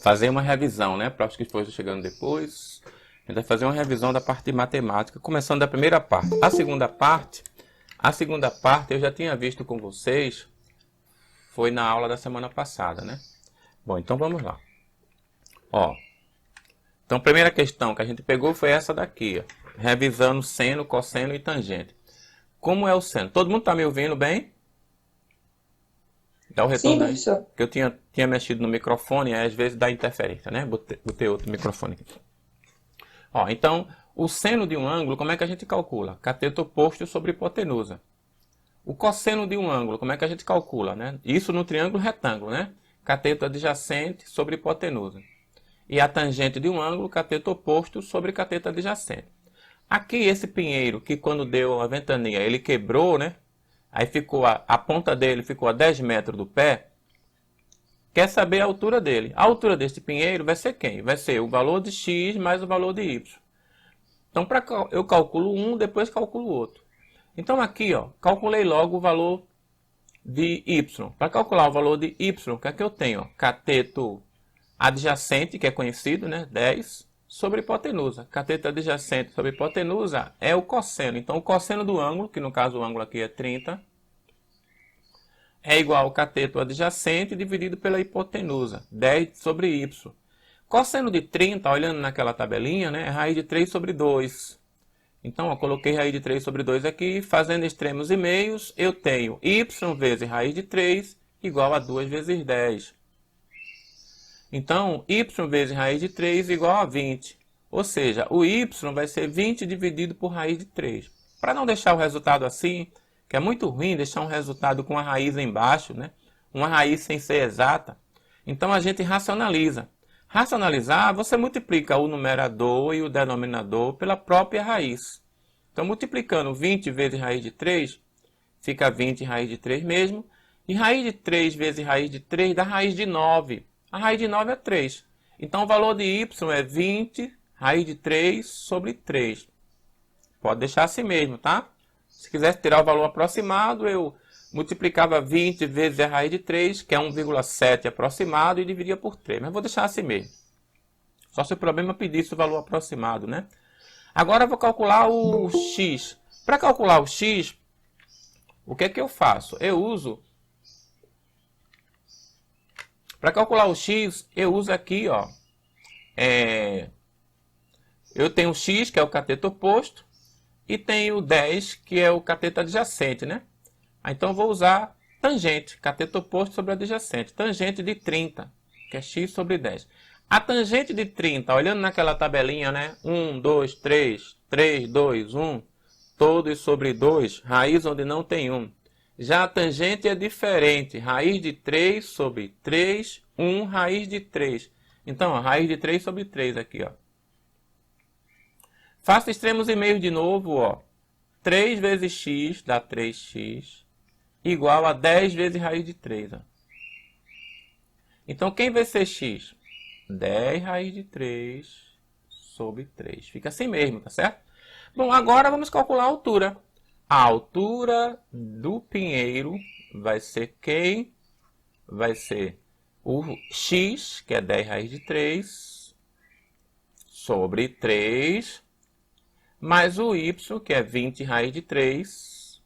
fazer uma revisão, né? Para os que estão chegando depois. A gente vai fazer uma revisão da parte de matemática, começando da primeira parte. A segunda parte eu já tinha visto com vocês, foi na aula da semana passada, né? Bom, então vamos lá. Ó, então a primeira questão que a gente pegou foi essa daqui, ó, revisando seno, cosseno e tangente. Como é o seno? Todo mundo está me ouvindo bem? Dá o Sim, retorno aí. professor. Porque eu tinha mexido no microfone, aí às vezes dá interferência, né? Botei outro microfone aqui. Ó, então, o seno de um ângulo, como é que a gente calcula? Cateto oposto sobre hipotenusa. O cosseno de um ângulo, como é que a gente calcula, né? Isso no triângulo retângulo, né? Cateto adjacente sobre hipotenusa. E a tangente de um ângulo, cateto oposto sobre cateto adjacente. Aqui esse pinheiro, que quando deu a ventania, ele quebrou, né? Aí ficou a ponta dele ficou a 10 metros do pé. Quer saber a altura dele. A altura deste pinheiro vai ser quem? Vai ser o valor de x mais o valor de y. Então eu calculo um, depois calculo o outro. Então aqui, ó, calculei logo o valor de y. Para calcular o valor de y, o que é que eu tenho? Ó? Cateto adjacente, que é conhecido, né? 10, sobre hipotenusa. Cateto adjacente sobre hipotenusa é o cosseno. Então o cosseno do ângulo, que no caso o ângulo aqui é 30, é igual ao cateto adjacente dividido pela hipotenusa, 10 sobre y. Cosseno de 30, olhando naquela tabelinha, né, é raiz de 3 sobre 2. Então, eu coloquei raiz de 3 sobre 2 aqui, fazendo extremos e meios, eu tenho y vezes raiz de 3 igual a 2 vezes 10. Então, y vezes raiz de 3 igual a 20. Ou seja, o y vai ser 20 dividido por raiz de 3. Para não deixar o resultado assim, que é muito ruim deixar um resultado com a raiz embaixo, né? Uma raiz sem ser exata. Então, a gente racionaliza. Racionalizar, você multiplica o numerador e o denominador pela própria raiz. Então, multiplicando 20 vezes raiz de 3, fica 20 raiz de 3 mesmo. E raiz de 3 vezes raiz de 3 dá raiz de 9. A raiz de 9 é 3. Então, o valor de y é 20 raiz de 3 sobre 3. Pode deixar assim mesmo, tá? Se quisesse tirar o valor aproximado, eu multiplicava 20 vezes a raiz de 3, que é 1,7 aproximado, e dividia por 3. Mas vou deixar assim mesmo. Só se o problema pedisse o valor aproximado, né? Agora eu vou calcular o x. Para calcular o x, o que é que eu faço? Para calcular o x, eu uso aqui, ó. Eu tenho o x, que é o cateto oposto, e tenho o 10, que é o cateto adjacente, né? Então eu vou usar tangente, cateto oposto sobre adjacente. Tangente de 30, que é x sobre 10. A tangente de 30, olhando naquela tabelinha, né? 1, 2, 3, 3, 2, 1, todos sobre 2, raiz onde não tem 1. Já a tangente é diferente, raiz de 3 sobre 3, 1, raiz de 3. Então, ó, raiz de 3 sobre 3 aqui, ó. Faço extremos e meios de novo, ó. 3 vezes x dá 3x, igual a 10 vezes raiz de 3. Ó. Então, quem vai ser x? 10 raiz de 3 sobre 3. Fica assim mesmo, tá certo? Bom, agora vamos calcular a altura. A altura do pinheiro vai ser quem? Vai ser o x, que é 10 raiz de 3, sobre 3, mais o y, que é 20 raiz de 3,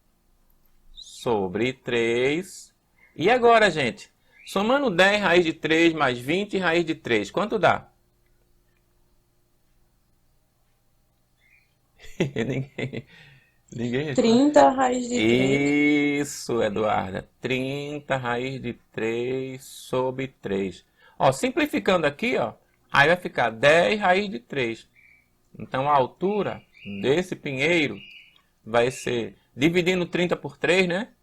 sobre 3. E agora, gente? Somando 10 raiz de 3 mais 20 raiz de 3, quanto dá? Ninguém responde. 30 raiz de 3. Isso, Eduarda. 30 raiz de 3 sobre 3. Ó, simplificando aqui, ó, aí vai ficar 10 raiz de 3. Então, a altura desse pinheiro vai ser, dividindo 30 por 3, né?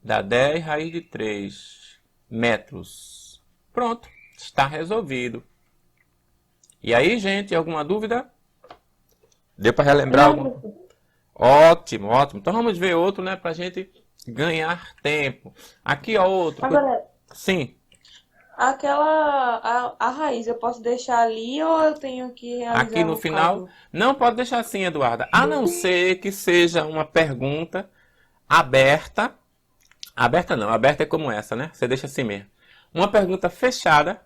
Dá 10 raiz de 3 metros. Pronto, está resolvido. E aí, gente, alguma dúvida? Deu para relembrar Não, alguma? professor. Ótimo, ótimo. Então vamos ver outro, né, para a gente ganhar tempo. Aqui, ó, outro. Agora, Sim, a raiz eu posso deixar ali ou eu tenho que aqui realizar no o final. cálculo? Não pode deixar assim, Eduarda. A não ser que seja uma pergunta aberta. Aberta não, aberta é como essa, né? Você deixa assim mesmo. Uma pergunta fechada,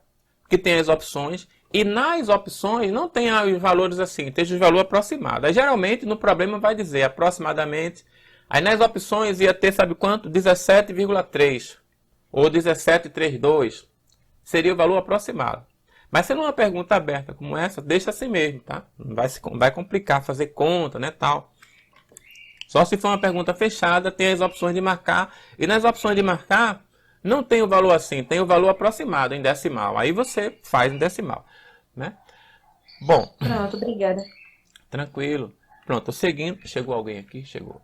que tem as opções, e nas opções não tem os valores assim, tem os valores aproximados. Aí, geralmente no problema vai dizer aproximadamente, aí nas opções ia ter, sabe quanto? 17,3 ou 17,32, seria o valor aproximado. Mas se numa pergunta aberta como essa, deixa assim mesmo, tá? Não vai complicar fazer conta, né, tal. Só se for uma pergunta fechada, tem as opções de marcar, e nas opções de marcar, não tem o valor assim, tem o valor aproximado em decimal. Aí você faz em decimal, né? Bom, Pronto, obrigada. tranquilo. Pronto, seguindo. Chegou alguém aqui? Chegou.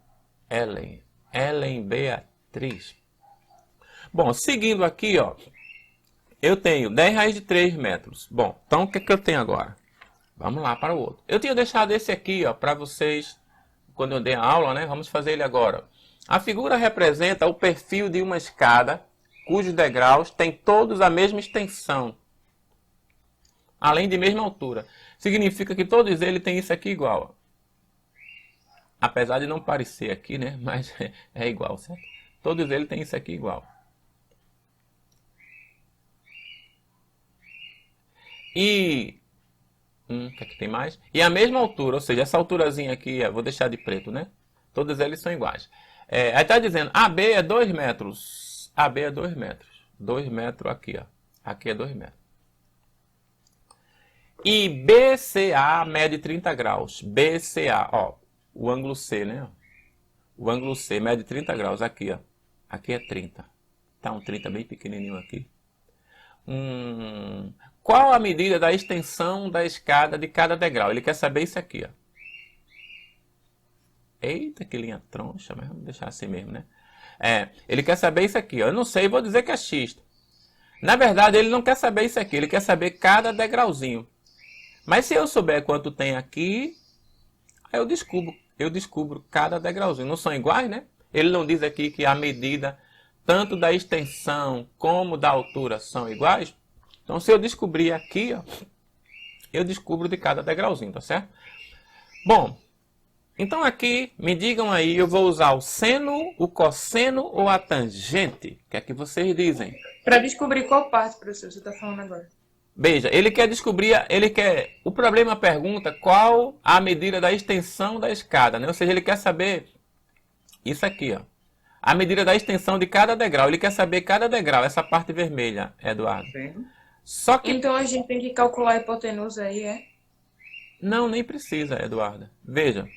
Ellen Beatriz. Bom, seguindo aqui, ó. Eu tenho 10 raiz de 3 metros. Bom, então o que é que eu tenho agora? Vamos lá para o outro. Eu tinha deixado esse aqui, ó, para vocês, quando eu dei a aula, né? Vamos fazer ele agora. A figura representa o perfil de uma escada cujos degraus têm todos a mesma extensão, além de mesma altura. Significa que todos eles têm isso aqui igual. Ó. Apesar de não parecer aqui, né? Mas é igual, certo? Todos eles têm isso aqui igual. E... o que é que tem mais? E a mesma altura, ou seja, essa alturazinha aqui, vou deixar de preto, né? Todos eles são iguais. Aí está dizendo, AB é 2 metros. AB é 2 metros. 2 metros aqui, ó. Aqui é 2 metros. E BCA mede 30 graus. BCA, ó. O ângulo C, né? O ângulo C mede 30 graus. Aqui, ó. Aqui é 30. Tá um 30 bem pequenininho aqui. Qual a medida da extensão da escada de cada degrau? Ele quer saber isso aqui, ó. Eita, que linha troncha, mas vamos deixar assim mesmo, né? Ele quer saber isso aqui, ó. Eu não sei, vou dizer que é X. Na verdade, ele não quer saber isso aqui, ele quer saber cada degrauzinho. Mas se eu souber quanto tem aqui, aí eu descubro cada degrauzinho. Não são iguais, né? Ele não diz aqui que a medida tanto da extensão como da altura são iguais. Então, se eu descobrir aqui, ó, eu descubro de cada degrauzinho, tá certo? Bom, então aqui, me digam aí, eu vou usar o seno, o cosseno ou a tangente? O que é que vocês dizem? Para descobrir qual parte, professor, você está falando agora? Veja, ele quer descobrir, o problema pergunta qual a medida da extensão da escada, né? Ou seja, ele quer saber isso aqui, ó. A medida da extensão de cada degrau. Ele quer saber cada degrau, essa parte vermelha, Eduardo. Sim. Só que... Então a gente tem que calcular a hipotenusa aí, é? Não, nem precisa, Eduardo. Veja,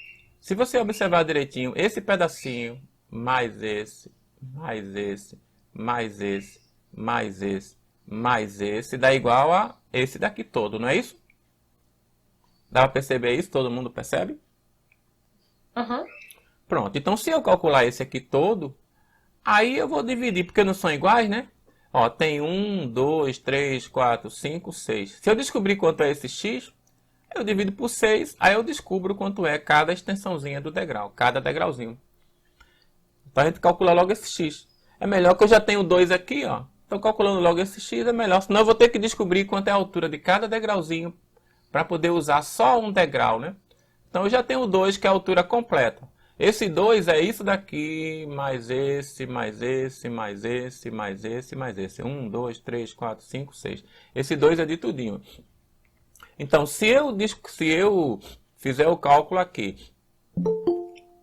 se você observar direitinho, esse pedacinho, mais esse, mais esse, mais esse, mais esse, mais esse, dá igual a esse daqui todo, não é isso? Dá para perceber isso? Todo mundo percebe? Aham. Pronto, então se eu calcular esse aqui todo, aí eu vou dividir, porque não são iguais, né? Ó, tem 1, 2, 3, 4, 5, 6. Se eu descobrir quanto é esse x, eu divido por 6, aí eu descubro quanto é cada extensãozinha do degrau, cada degrauzinho. Então a gente calcula logo esse x. É melhor que eu já tenho 2 aqui, ó. Então calculando logo esse x é melhor, senão eu vou ter que descobrir quanto é a altura de cada degrauzinho para poder usar só um degrau, né? Então eu já tenho 2, que é a altura completa. Esse 2 é isso daqui, mais esse, mais esse, mais esse, mais esse, mais esse. 1, 2, 3, 4, 5, 6. Esse 2 é de tudinho. Então, se eu fizer o cálculo aqui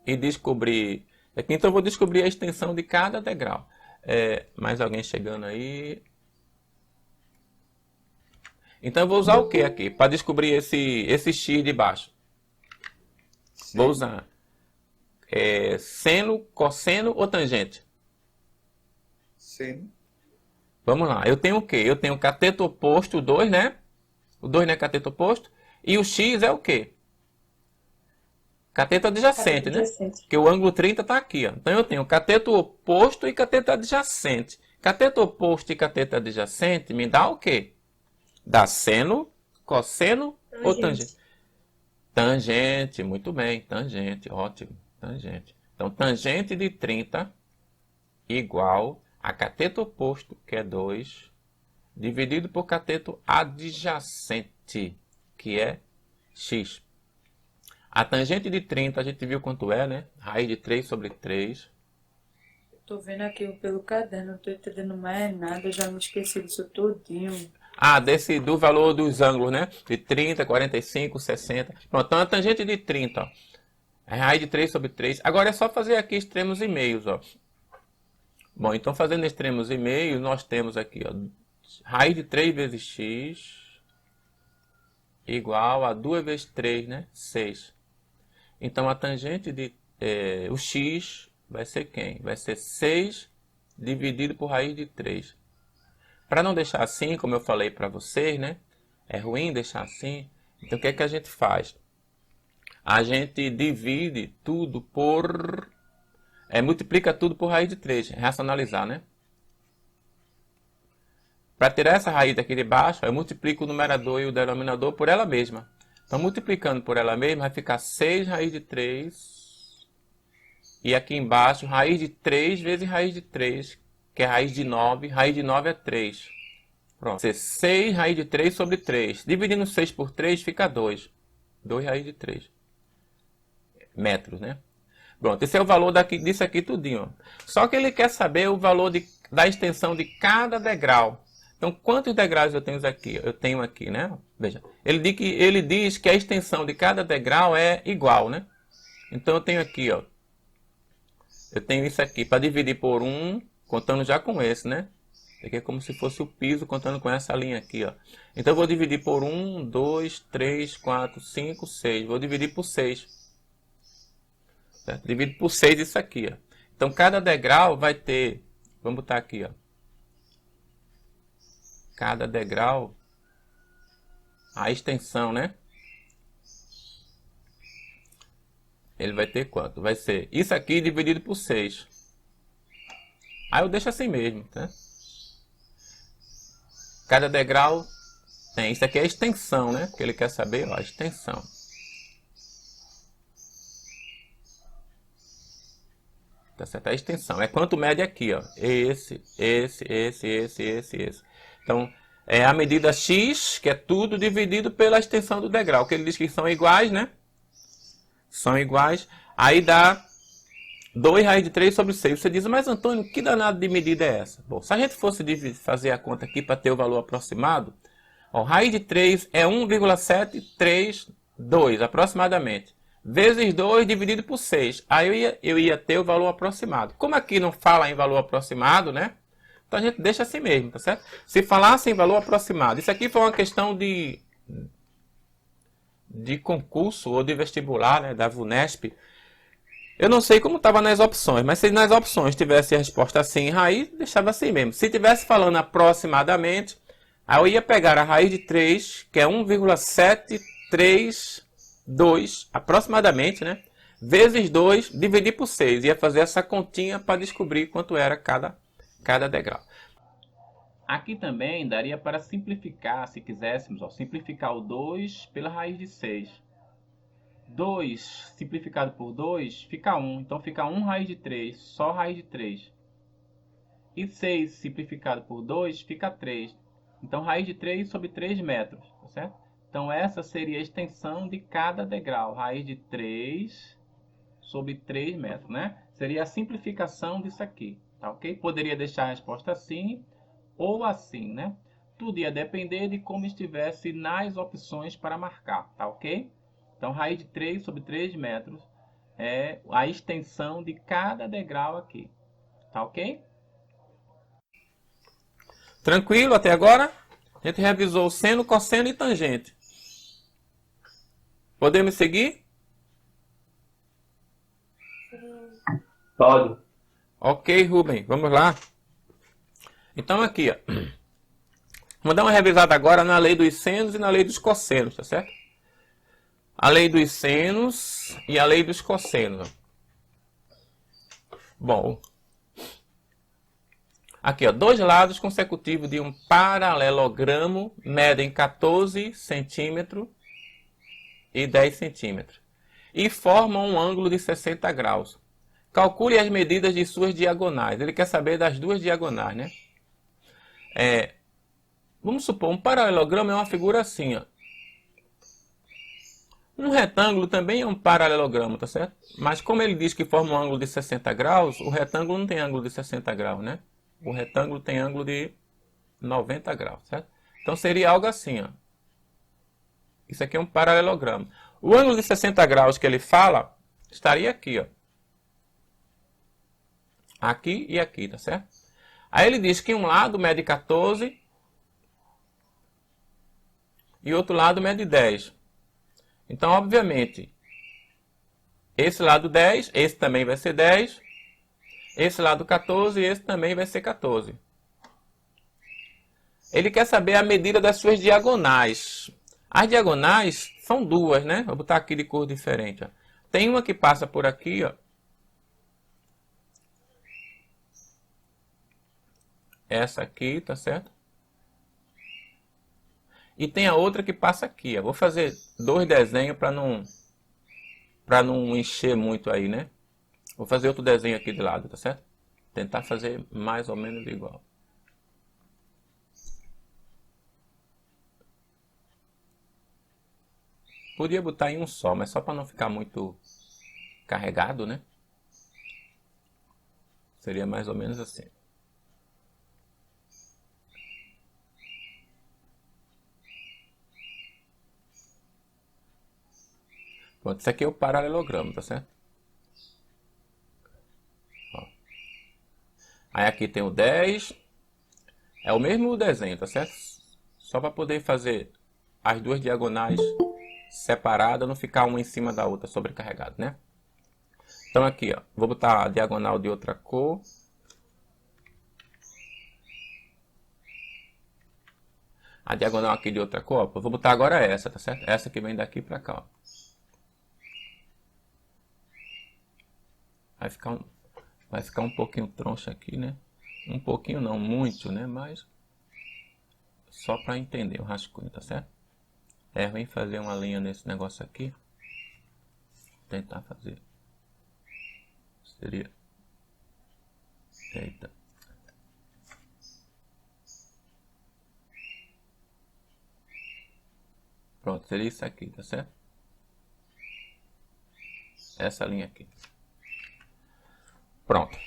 e descobrir... Aqui, então eu vou descobrir a extensão de cada degrau. Mais alguém chegando aí? Então eu vou usar o que aqui? Para descobrir esse x de baixo. Sim. Vou usar... seno, cosseno ou tangente? Sim. Vamos lá. Eu tenho o quê? Eu tenho cateto oposto, o 2, né? O 2 não é cateto oposto. E o x é o quê? Cateto adjacente, né? Porque o ângulo 30 está aqui, ó. Então eu tenho cateto oposto e cateto adjacente. Cateto oposto e cateto adjacente me dá o quê? Dá seno, cosseno ou tangente? Tangente, muito bem. Tangente, ótimo. Tangente. Então, tangente de 30 igual a cateto oposto, que é 2, dividido por cateto adjacente, que é x. A tangente de 30, a gente viu quanto é, né? Raiz de 3 sobre 3. Tô vendo aqui pelo caderno, não tô entendendo mais nada, já me esqueci disso tudinho. Ah, do valor dos ângulos, né? De 30, 45, 60. Pronto, então a tangente de 30, ó. É raiz de 3 sobre 3. Agora é só fazer aqui extremos e meios, ó. Bom, então fazendo extremos e meios, nós temos aqui, ó, raiz de 3 vezes x igual a 2 vezes 3, né? 6. Então a tangente de o x vai ser quem? Vai ser 6 dividido por raiz de 3. Para não deixar assim, como eu falei para vocês, né? É ruim deixar assim. Então o que é que a gente faz? A gente divide tudo por... multiplica tudo por raiz de 3. Racionalizar, né? Para tirar essa raiz daqui de baixo, eu multiplico o numerador e o denominador por ela mesma. Então, multiplicando por ela mesma, vai ficar 6 raiz de 3. E aqui embaixo, raiz de 3 vezes raiz de 3, que é raiz de 9. Raiz de 9 é 3. Pronto. 6 raiz de 3 sobre 3. Dividindo 6 por 3, fica 2. 2 raiz de 3. Metros, né? Pronto, esse é o valor disso aqui tudinho. Ó. Só que ele quer saber o valor da extensão de cada degrau. Então, quantos degraus eu tenho aqui? Eu tenho aqui, né? Veja, ele diz que a extensão de cada degrau é igual, né? Então, eu tenho aqui, ó. Eu tenho isso aqui para dividir por 1, contando já com esse, né? Aqui é como se fosse o piso, contando com essa linha aqui, ó. Então, eu vou dividir por 1, 2, 3, 4, 5, 6. Vou dividir por 6. Certo? Divido por 6 isso aqui, ó. Então, cada degrau vai ter... Vamos botar aqui, ó. Cada degrau, a extensão, né? Ele vai ter quanto? Vai ser isso aqui dividido por 6. Aí eu deixo assim mesmo, tá? Cada degrau tem. Isso aqui é a extensão, né? Que ele quer saber, ó, a extensão. Tá certo? A extensão. É quanto mede aqui, ó. Esse. Então, é a medida x, que é tudo dividido pela extensão do degrau. Que ele diz que são iguais, né? São iguais. Aí dá 2 raiz de 3 sobre 6. Você diz, mas Antônio, que danado de medida é essa? Bom, se a gente fosse fazer a conta aqui para ter o valor aproximado, ó, raiz de 3 é 1,732 aproximadamente. Vezes 2 dividido por 6. Aí eu ia ter o valor aproximado. Como aqui não fala em valor aproximado, né? Então a gente deixa assim mesmo, tá certo? Se falasse em valor aproximado, isso aqui foi uma questão de concurso ou de vestibular, né, da VUNESP. Eu não sei como estava nas opções, mas se nas opções tivesse a resposta assim, raiz, deixava assim mesmo. Se tivesse falando aproximadamente, aí eu ia pegar a raiz de 3, que é 1,732 aproximadamente, né? Vezes 2, dividir por 6. Ia fazer essa continha para descobrir quanto era cada degrau. Aqui também daria para simplificar, se quiséssemos, ó, simplificar o 2 pela raiz de 6. 2 simplificado por 2 fica 1. Então fica 1 raiz de 3, só raiz de 3. E 6 simplificado por 2 fica 3. Então raiz de 3 sobre 3 metros, tá certo? Então essa seria a extensão de cada degrau. Raiz de 3 sobre 3 metros, né? Seria a simplificação disso aqui, tá ok? Poderia deixar a resposta assim ou assim, né? Tudo ia depender de como estivesse nas opções para marcar, tá ok? Então, raiz de 3 sobre 3 metros é a extensão de cada degrau aqui, tá ok? Tranquilo até agora? A gente revisou seno, cosseno e tangente. Podemos seguir? Pode. Ok, Rubem, vamos lá. Então aqui, ó. Vamos dar uma revisada agora na lei dos senos e na lei dos cossenos, tá certo? A lei dos senos e a lei dos cossenos. Bom, aqui, ó, dois lados consecutivos de um paralelogramo medem 14 centímetros e 10 centímetros e formam um ângulo de 60 graus. Calcule as medidas de suas diagonais. Ele quer saber das duas diagonais, né? Vamos supor, um paralelogramo é uma figura assim, ó. Um retângulo também é um paralelogramo, tá certo? Mas como ele diz que forma um ângulo de 60 graus, o retângulo não tem ângulo de 60 graus, né? O retângulo tem ângulo de 90 graus, certo? Então seria algo assim, ó. Isso aqui é um paralelogramo. O ângulo de 60 graus que ele fala estaria aqui, ó. Aqui e aqui, tá certo? Aí ele diz que um lado mede 14 e outro lado mede 10. Então, obviamente, esse lado 10, esse também vai ser 10. Esse lado 14 e esse também vai ser 14. Ele quer saber a medida das suas diagonais. As diagonais são duas, né? Vou botar aqui de cor diferente. Ó. Tem uma que passa por aqui, ó. Essa aqui, tá certo? E tem a outra que passa aqui, ó. Vou fazer dois desenhos para não encher muito aí, né? Vou fazer outro desenho aqui de lado, tá certo? Tentar fazer mais ou menos igual. Podia botar em um só, mas só para não ficar muito carregado, né? Seria mais ou menos assim. Pronto, isso aqui é o paralelogramo, tá certo? Ó. Aí aqui tem o 10. É o mesmo desenho, tá certo? Só para poder fazer as duas diagonais separadas, não ficar uma em cima da outra sobrecarregada, né? Então aqui, ó, vou botar a diagonal de outra cor. A diagonal aqui de outra cor, ó, vou botar agora essa, tá certo? Essa que vem daqui para cá, ó. Vai ficar um pouquinho troncha aqui, né? Um pouquinho não, muito, né? Mas só para entender o rascunho, tá certo? Vem fazer uma linha nesse negócio aqui. Tentar fazer. Seria... Eita. Pronto, seria isso aqui, tá certo? Essa linha aqui. Pronto.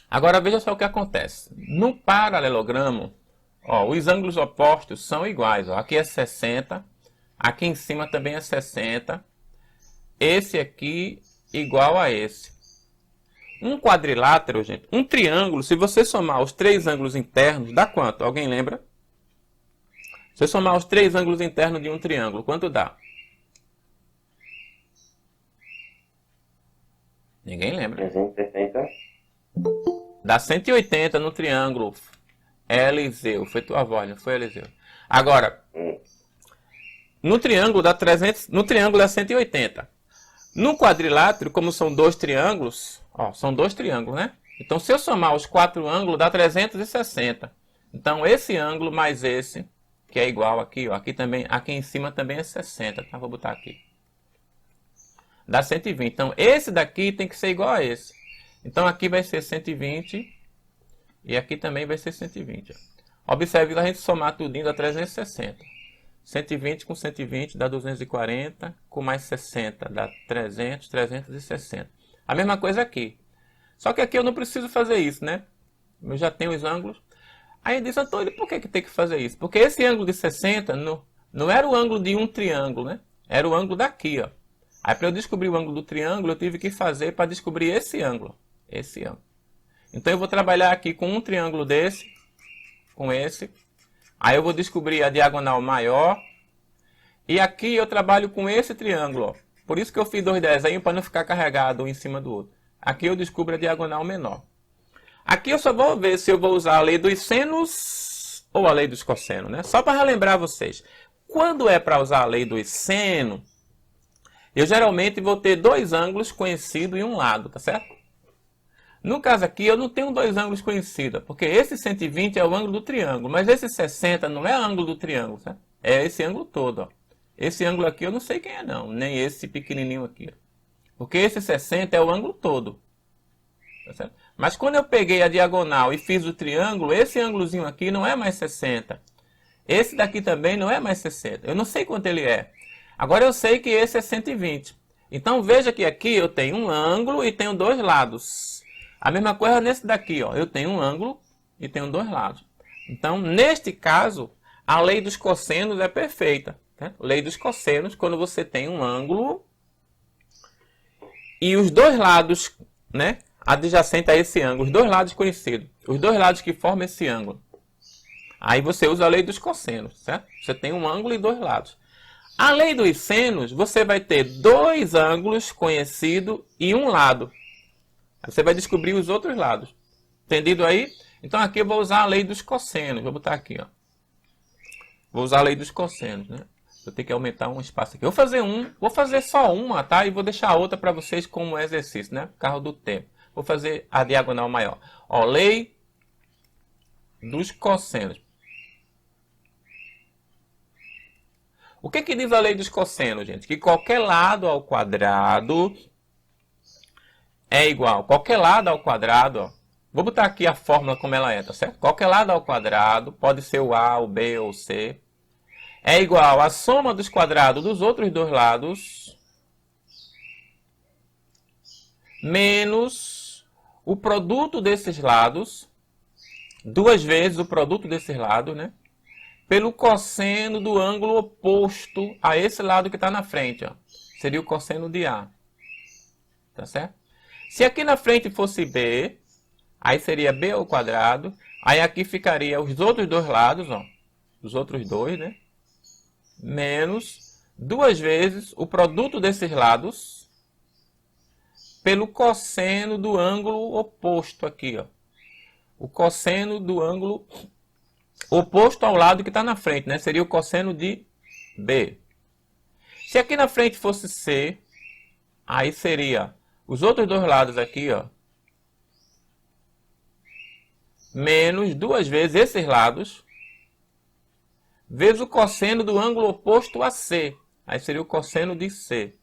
Agora veja só o que acontece. No paralelogramo, ó, os ângulos opostos são iguais. Ó. Aqui é 60. Aqui em cima também é 60. Esse aqui igual a esse. Um quadrilátero, gente, um triângulo, se você somar os três ângulos internos, dá quanto? Alguém lembra? Se você somar os três ângulos internos de um triângulo, quanto dá? Ninguém lembra. 360. Dá 180 no triângulo. Eliseu. Foi tua voz, não foi, Eliseu? Agora, no triângulo dá 300, no triângulo dá 180. No quadrilátero, como são dois triângulos, ó, são dois triângulos, né? Então, se eu somar os quatro ângulos, dá 360. Então, esse ângulo mais esse, que é igual aqui, ó, aqui também, aqui em cima também é 60, tá? Vou botar aqui. Dá 120. Então, esse daqui tem que ser igual a esse. Então, aqui vai ser 120 e aqui também vai ser 120. Observe que a gente somar tudinho dá 360. 120 com 120 dá 240, com mais 60 dá 300, 360. A mesma coisa aqui. Só que aqui eu não preciso fazer isso, né? Eu já tenho os ângulos. Aí eu disse, Antônio, por que tem que fazer isso? Porque esse ângulo de 60 não era o ângulo de um triângulo, né? Era o ângulo daqui, ó. Aí para eu descobrir o ângulo do triângulo, eu tive que fazer para descobrir esse ângulo. Esse ângulo. Então eu vou trabalhar aqui com um triângulo desse, com esse. Aí eu vou descobrir a diagonal maior. E aqui eu trabalho com esse triângulo, ó. Por isso que eu fiz dois desenhos para não ficar carregado um em cima do outro. Aqui eu descubro a diagonal menor. Aqui eu só vou ver se eu vou usar a lei dos senos ou a lei dos cossenos, né? Só para relembrar vocês. Quando é para usar a lei dos senos, eu geralmente vou ter dois ângulos conhecidos em um lado, tá certo? No caso aqui, eu não tenho dois ângulos conhecidos, porque esse 120 é o ângulo do triângulo, mas esse 60 não é o ângulo do triângulo, certo? É esse ângulo todo, ó. Esse ângulo aqui eu não sei quem é não, nem esse pequenininho aqui, ó. Porque esse 60 é o ângulo todo, tá certo? Mas quando eu peguei a diagonal e fiz o triângulo, esse ângulozinho aqui não é mais 60. Esse daqui também não é mais 60. Eu não sei quanto ele é. Agora eu sei que esse é 120. Então veja que aqui eu tenho um ângulo e tenho dois lados. A mesma coisa nesse daqui, ó. Eu tenho um ângulo e tenho dois lados. Então, neste caso, A lei dos cossenos é perfeita. Né? Lei dos cossenos, quando você tem um ângulo e os dois lados, né, adjacentes a esse ângulo, os dois lados conhecidos, os dois lados que formam esse ângulo. Aí você usa a lei dos cossenos, certo? Você tem um ângulo e dois lados. A lei dos senos, você vai ter dois ângulos conhecidos e um lado. Aí você vai descobrir os outros lados. Entendido aí? Então aqui eu vou usar a lei dos cossenos. Vou botar aqui, ó. Vou usar a lei dos cossenos, né? Eu tenho que aumentar um espaço aqui. Vou fazer só uma, tá? E vou deixar a outra para vocês como exercício, né? Por causa do tempo. Vou fazer a diagonal maior. Ó, lei dos cossenos. O que diz a lei dos cossenos, gente? Que qualquer lado ao quadrado é igual. Qualquer lado ao quadrado, ó. Vou botar aqui a fórmula como ela é, tá certo? Qualquer lado ao quadrado, pode ser o A, o B ou o C, é igual à soma dos quadrados dos outros dois lados menos o produto desses lados, duas vezes o produto desses lados, né? Pelo cosseno do ângulo oposto a esse lado que está na frente, ó. Seria o cosseno de A. Tá certo? Se aqui na frente fosse B, aí seria B ao quadrado. Aí aqui ficaria os outros dois lados, ó. Os outros dois, né? Menos duas vezes o produto desses lados pelo cosseno do ângulo oposto aqui, ó. O cosseno do ângulo oposto ao lado que está na frente, né? Seria o cosseno de B. Se aqui na frente fosse C, aí seria os outros dois lados aqui, ó, menos duas vezes esses lados, vezes o cosseno do ângulo oposto a C. Aí seria o cosseno de C.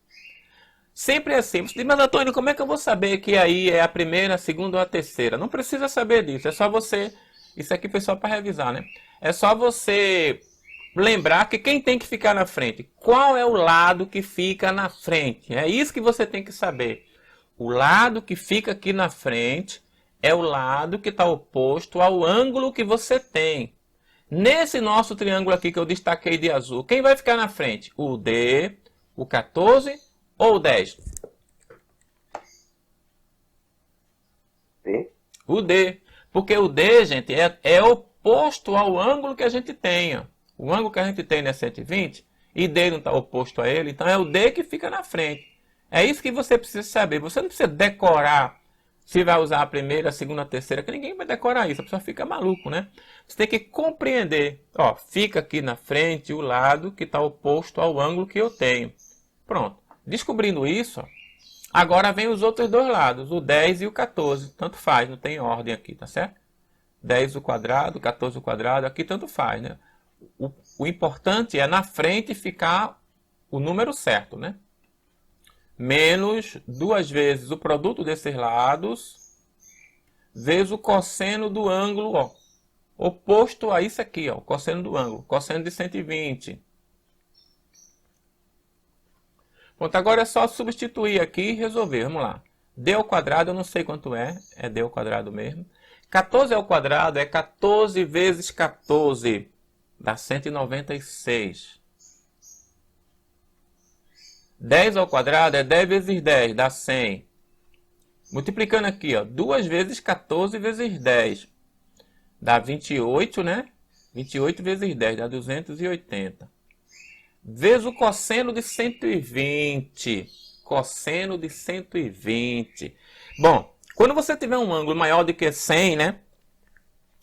Sempre assim. Você diz, mas Antônio, como é que eu vou saber que aí é a primeira, a segunda ou a terceira? Não precisa saber disso. É só você... Isso aqui foi só para revisar, né? É só você lembrar que quem tem que ficar na frente? Qual é o lado que fica na frente? É isso que você tem que saber. O lado que fica aqui na frente é o lado que está oposto ao ângulo que você tem. Nesse nosso triângulo aqui que eu destaquei de azul, quem vai ficar na frente? O D, o 14 ou o 10? D. O D. Porque o D, gente, é oposto ao ângulo que a gente tem. Ó. O ângulo que a gente tem é 120 e D não está oposto a ele, então é o D que fica na frente. É isso que você precisa saber. Você não precisa decorar se vai usar a primeira, a segunda, a terceira, que ninguém vai decorar isso. A pessoa fica maluco, né? Você tem que compreender. Ó, fica aqui na frente o lado que está oposto ao ângulo que eu tenho. Pronto. Descobrindo isso, ó, agora vem os outros dois lados, o 10 e o 14. Tanto faz, não tem ordem aqui, tá certo? 10 ao quadrado, 14 ao quadrado, aqui tanto faz, né? O importante é na frente ficar o número certo, né? Menos duas vezes o produto desses lados, vezes o cosseno do ângulo, ó, oposto a isso aqui, ó, o cosseno do ângulo, cosseno de 120. Pronto, agora é só substituir aqui e resolver. Vamos lá. D ao quadrado, eu não sei quanto é D ao quadrado mesmo. 14 ao quadrado é 14 vezes 14, dá 196. 10 ao quadrado é 10 vezes 10, dá 100. Multiplicando aqui, ó, 2 vezes 14 vezes 10, dá 28, né? 28 vezes 10, dá 280. Vezes o cosseno de 120. Cosseno de 120. Bom, quando você tiver um ângulo maior do que 100, né?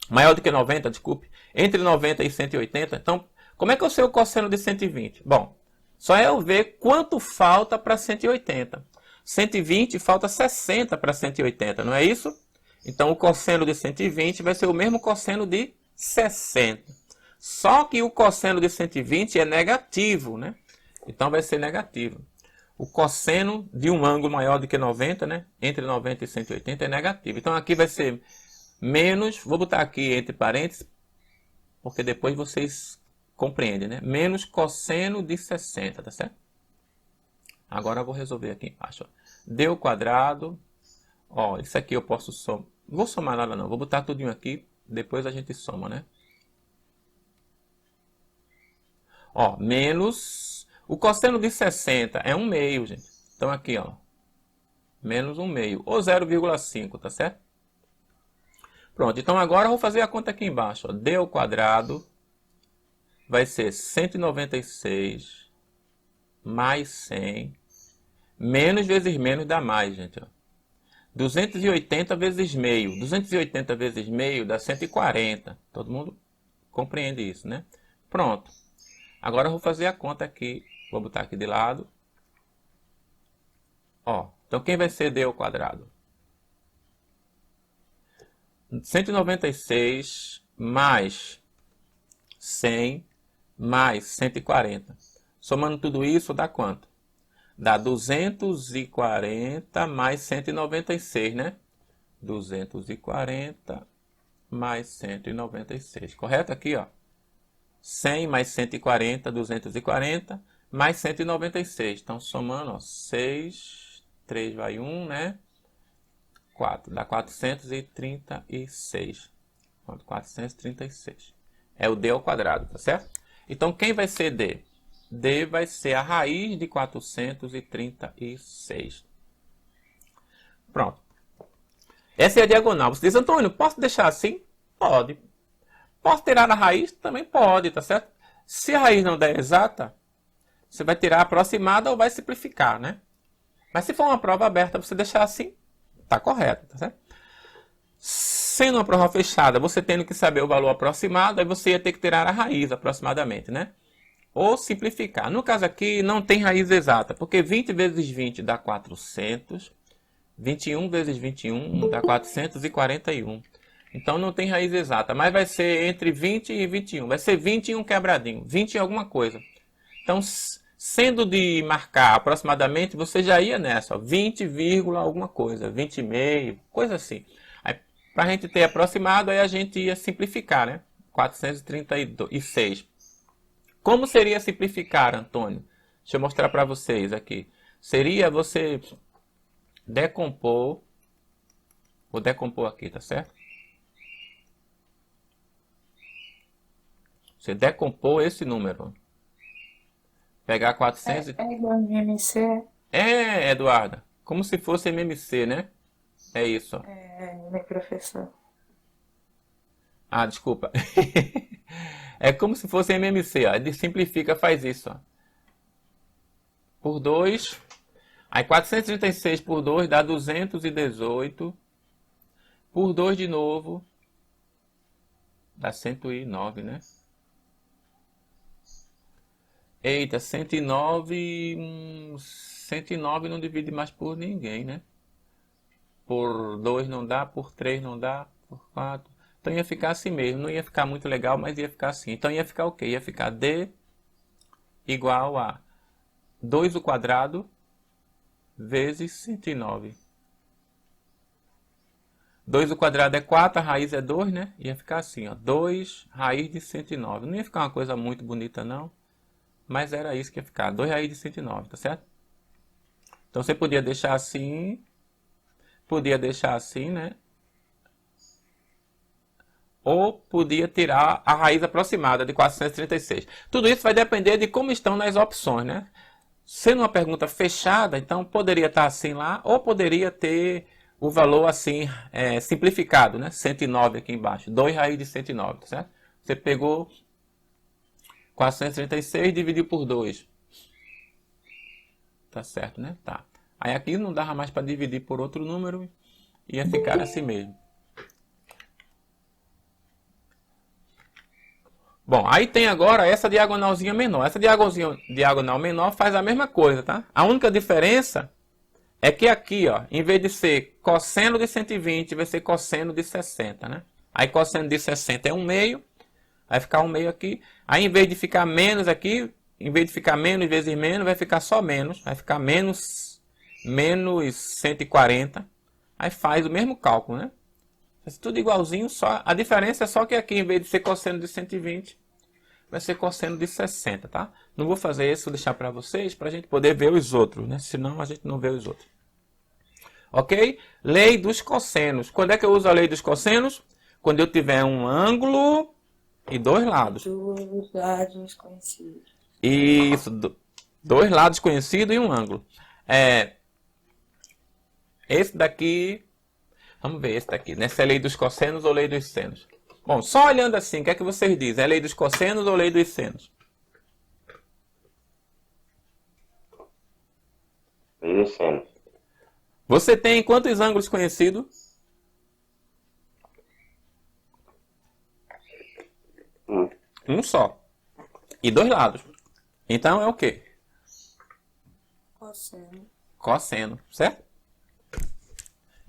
Maior do que 90, desculpe. Entre 90 e 180. Então, como é que eu sei o cosseno de 120? Bom, só é eu ver quanto falta para 180. 120 falta 60 para 180, não é isso? Então, o cosseno de 120 vai ser o mesmo cosseno de 60. Só que o cosseno de 120 é negativo, né? Então vai ser negativo. O cosseno de um ângulo maior do que 90, né? Entre 90 e 180 é negativo. Então aqui vai ser menos, vou botar aqui entre parênteses, porque depois vocês compreendem, né? Menos cosseno de 60, tá certo? Agora eu vou resolver aqui embaixo. Ó. D ao quadrado, ó, isso aqui eu posso somar. Não vou somar nada não, vou botar tudinho aqui, depois a gente soma, né? Ó, menos... O cosseno de 60 é 1/2, gente. Então aqui, ó. Menos 1/2. Ou 0,5, tá certo? Pronto, então agora eu vou fazer a conta aqui embaixo. Ó. D ao quadrado vai ser 196 mais 100. Menos vezes menos dá mais, gente. Ó. 280 vezes meio. 280 vezes meio dá 140. Todo mundo compreende isso, né? Pronto. Agora eu vou fazer a conta aqui. Vou botar aqui de lado. Ó, então quem vai ser D ao quadrado? 196 mais 100 mais 140. Somando tudo isso dá quanto? Dá 240 mais 196, né? 240 mais 196. Correto? Aqui, ó. 100 mais 140, 240, mais 196. Então, somando, ó, 6, 3 vai 1, né? 4, dá 436. 436. É o D ao quadrado, tá certo? Então, quem vai ser D? D vai ser a raiz de 436. Pronto. Essa é a diagonal. Você diz, Antônio, posso deixar assim? Pode. Posso tirar a raiz? Também pode, tá certo? Se a raiz não der exata, você vai tirar a aproximada ou vai simplificar, né? Mas se for uma prova aberta, você deixar assim, tá correto, tá certo? Sendo uma prova fechada, você tendo que saber o valor aproximado, aí você ia ter que tirar a raiz aproximadamente, né? Ou simplificar. No caso aqui, não tem raiz exata, porque 20 vezes 20 dá 400, 21 vezes 21 dá 441. Então não tem raiz exata, mas vai ser entre 20 e 21. Vai ser 20 e um quebradinho, 20 e alguma coisa. Então, sendo de marcar aproximadamente, você já ia nessa, ó, 20, alguma coisa, 20 e meio, coisa assim. Para a gente ter aproximado, aí a gente ia simplificar, né? 436. Como seria simplificar, Antônio? Deixa eu mostrar para vocês aqui. Seria você decompor. Vou decompor aqui, tá certo? Você decompor esse número. Pegar 400... É igual ao MMC? É, Eduarda. Como se fosse MMC, né? É isso, ó. Meu professor. Ah, desculpa. É como se fosse MMC, ó. Ele simplifica, faz isso, ó. Por 2. Aí 436 por 2 dá 218. Por 2 de novo. Dá 109, né? Eita, 109. 109 não divide mais por ninguém, né? Por 2 não dá, por 3 não dá, por 4. Então ia ficar assim mesmo. Não ia ficar muito legal, mas ia ficar assim. Então ia ficar o quê? Ia ficar D igual a 2 ao quadrado vezes 109. 2 ao quadrado é 4, a raiz é 2, né? Ia ficar assim, ó. 2 raiz de 109. Não ia ficar uma coisa muito bonita, não. Mas era isso que ia ficar. 2 raiz de 109, tá certo? Então você podia deixar assim. Podia deixar assim, né? Ou podia tirar a raiz aproximada de 436. Tudo isso vai depender de como estão nas opções, né? Sendo uma pergunta fechada, então poderia estar assim lá, ou poderia ter o valor assim, simplificado, né? 109 aqui embaixo. 2 raiz de 109, tá certo? Você pegou 436 e dividiu por 2. Tá certo, né? Tá. Aí aqui não dava mais para dividir por outro número, ia ficar assim mesmo. Bom, aí tem agora essa diagonalzinha menor. Essa diagonal menor faz a mesma coisa, tá? A única diferença é que aqui, ó, em vez de ser cosseno de 120, vai ser cosseno de 60, né? Aí cosseno de 60 é 1/2, vai ficar 1/2 aqui. Aí em vez de ficar menos aqui, em vez de ficar menos vezes menos, vai ficar só menos. Vai ficar menos 140. Aí faz o mesmo cálculo, né? Faz tudo igualzinho, só a diferença é só que aqui, em vez de ser cosseno de 120, vai ser cosseno de 60, tá? Não vou fazer isso, vou deixar para vocês, para a gente poder ver os outros, né? Senão a gente não vê os outros. Ok? Lei dos cossenos. Quando é que eu uso a lei dos cossenos? Quando eu tiver um ângulo e dois lados. Dos lados conhecidos. Isso, dois lados conhecidos e um ângulo. Esse daqui, vamos ver esse daqui, né? Se é lei dos cossenos ou lei dos senos. Bom, só olhando assim, o que é que vocês dizem? É lei dos cossenos ou lei dos senos? Lei dos senos. Você tem quantos ângulos conhecidos? Um só. E dois lados. Então é o quê? Cosseno. Cosseno, certo?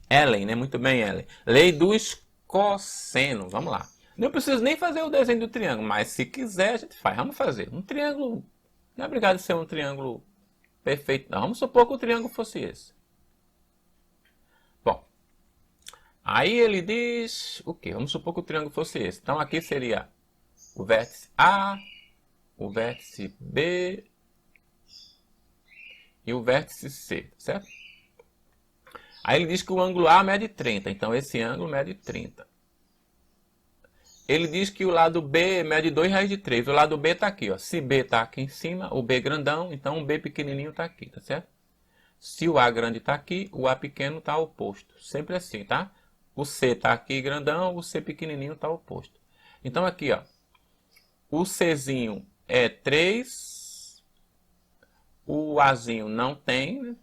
Ellen, né? Muito bem, Ellen. Lei dos cossenos. Vamos lá. Não preciso nem fazer o desenho do triângulo, mas se quiser a gente faz. Vamos fazer. Um triângulo, não é obrigado a ser um triângulo perfeito, não. Vamos supor que o triângulo fosse esse. Bom, aí ele diz o quê? Vamos supor que o triângulo fosse esse. Então aqui seria o vértice A, o vértice B e o vértice C, certo? Aí ele diz que o ângulo A mede 30, então esse ângulo mede 30. Ele diz que o lado B mede 2 raiz de 3. O lado B está aqui, ó. Se B está aqui em cima, o B grandão, então o B pequenininho está aqui, tá certo? Se o A grande está aqui, o A pequeno está oposto. Sempre assim, tá? O C está aqui grandão, o C pequenininho está oposto. Então aqui, ó. O Czinho é 3. O Azinho não tem, né?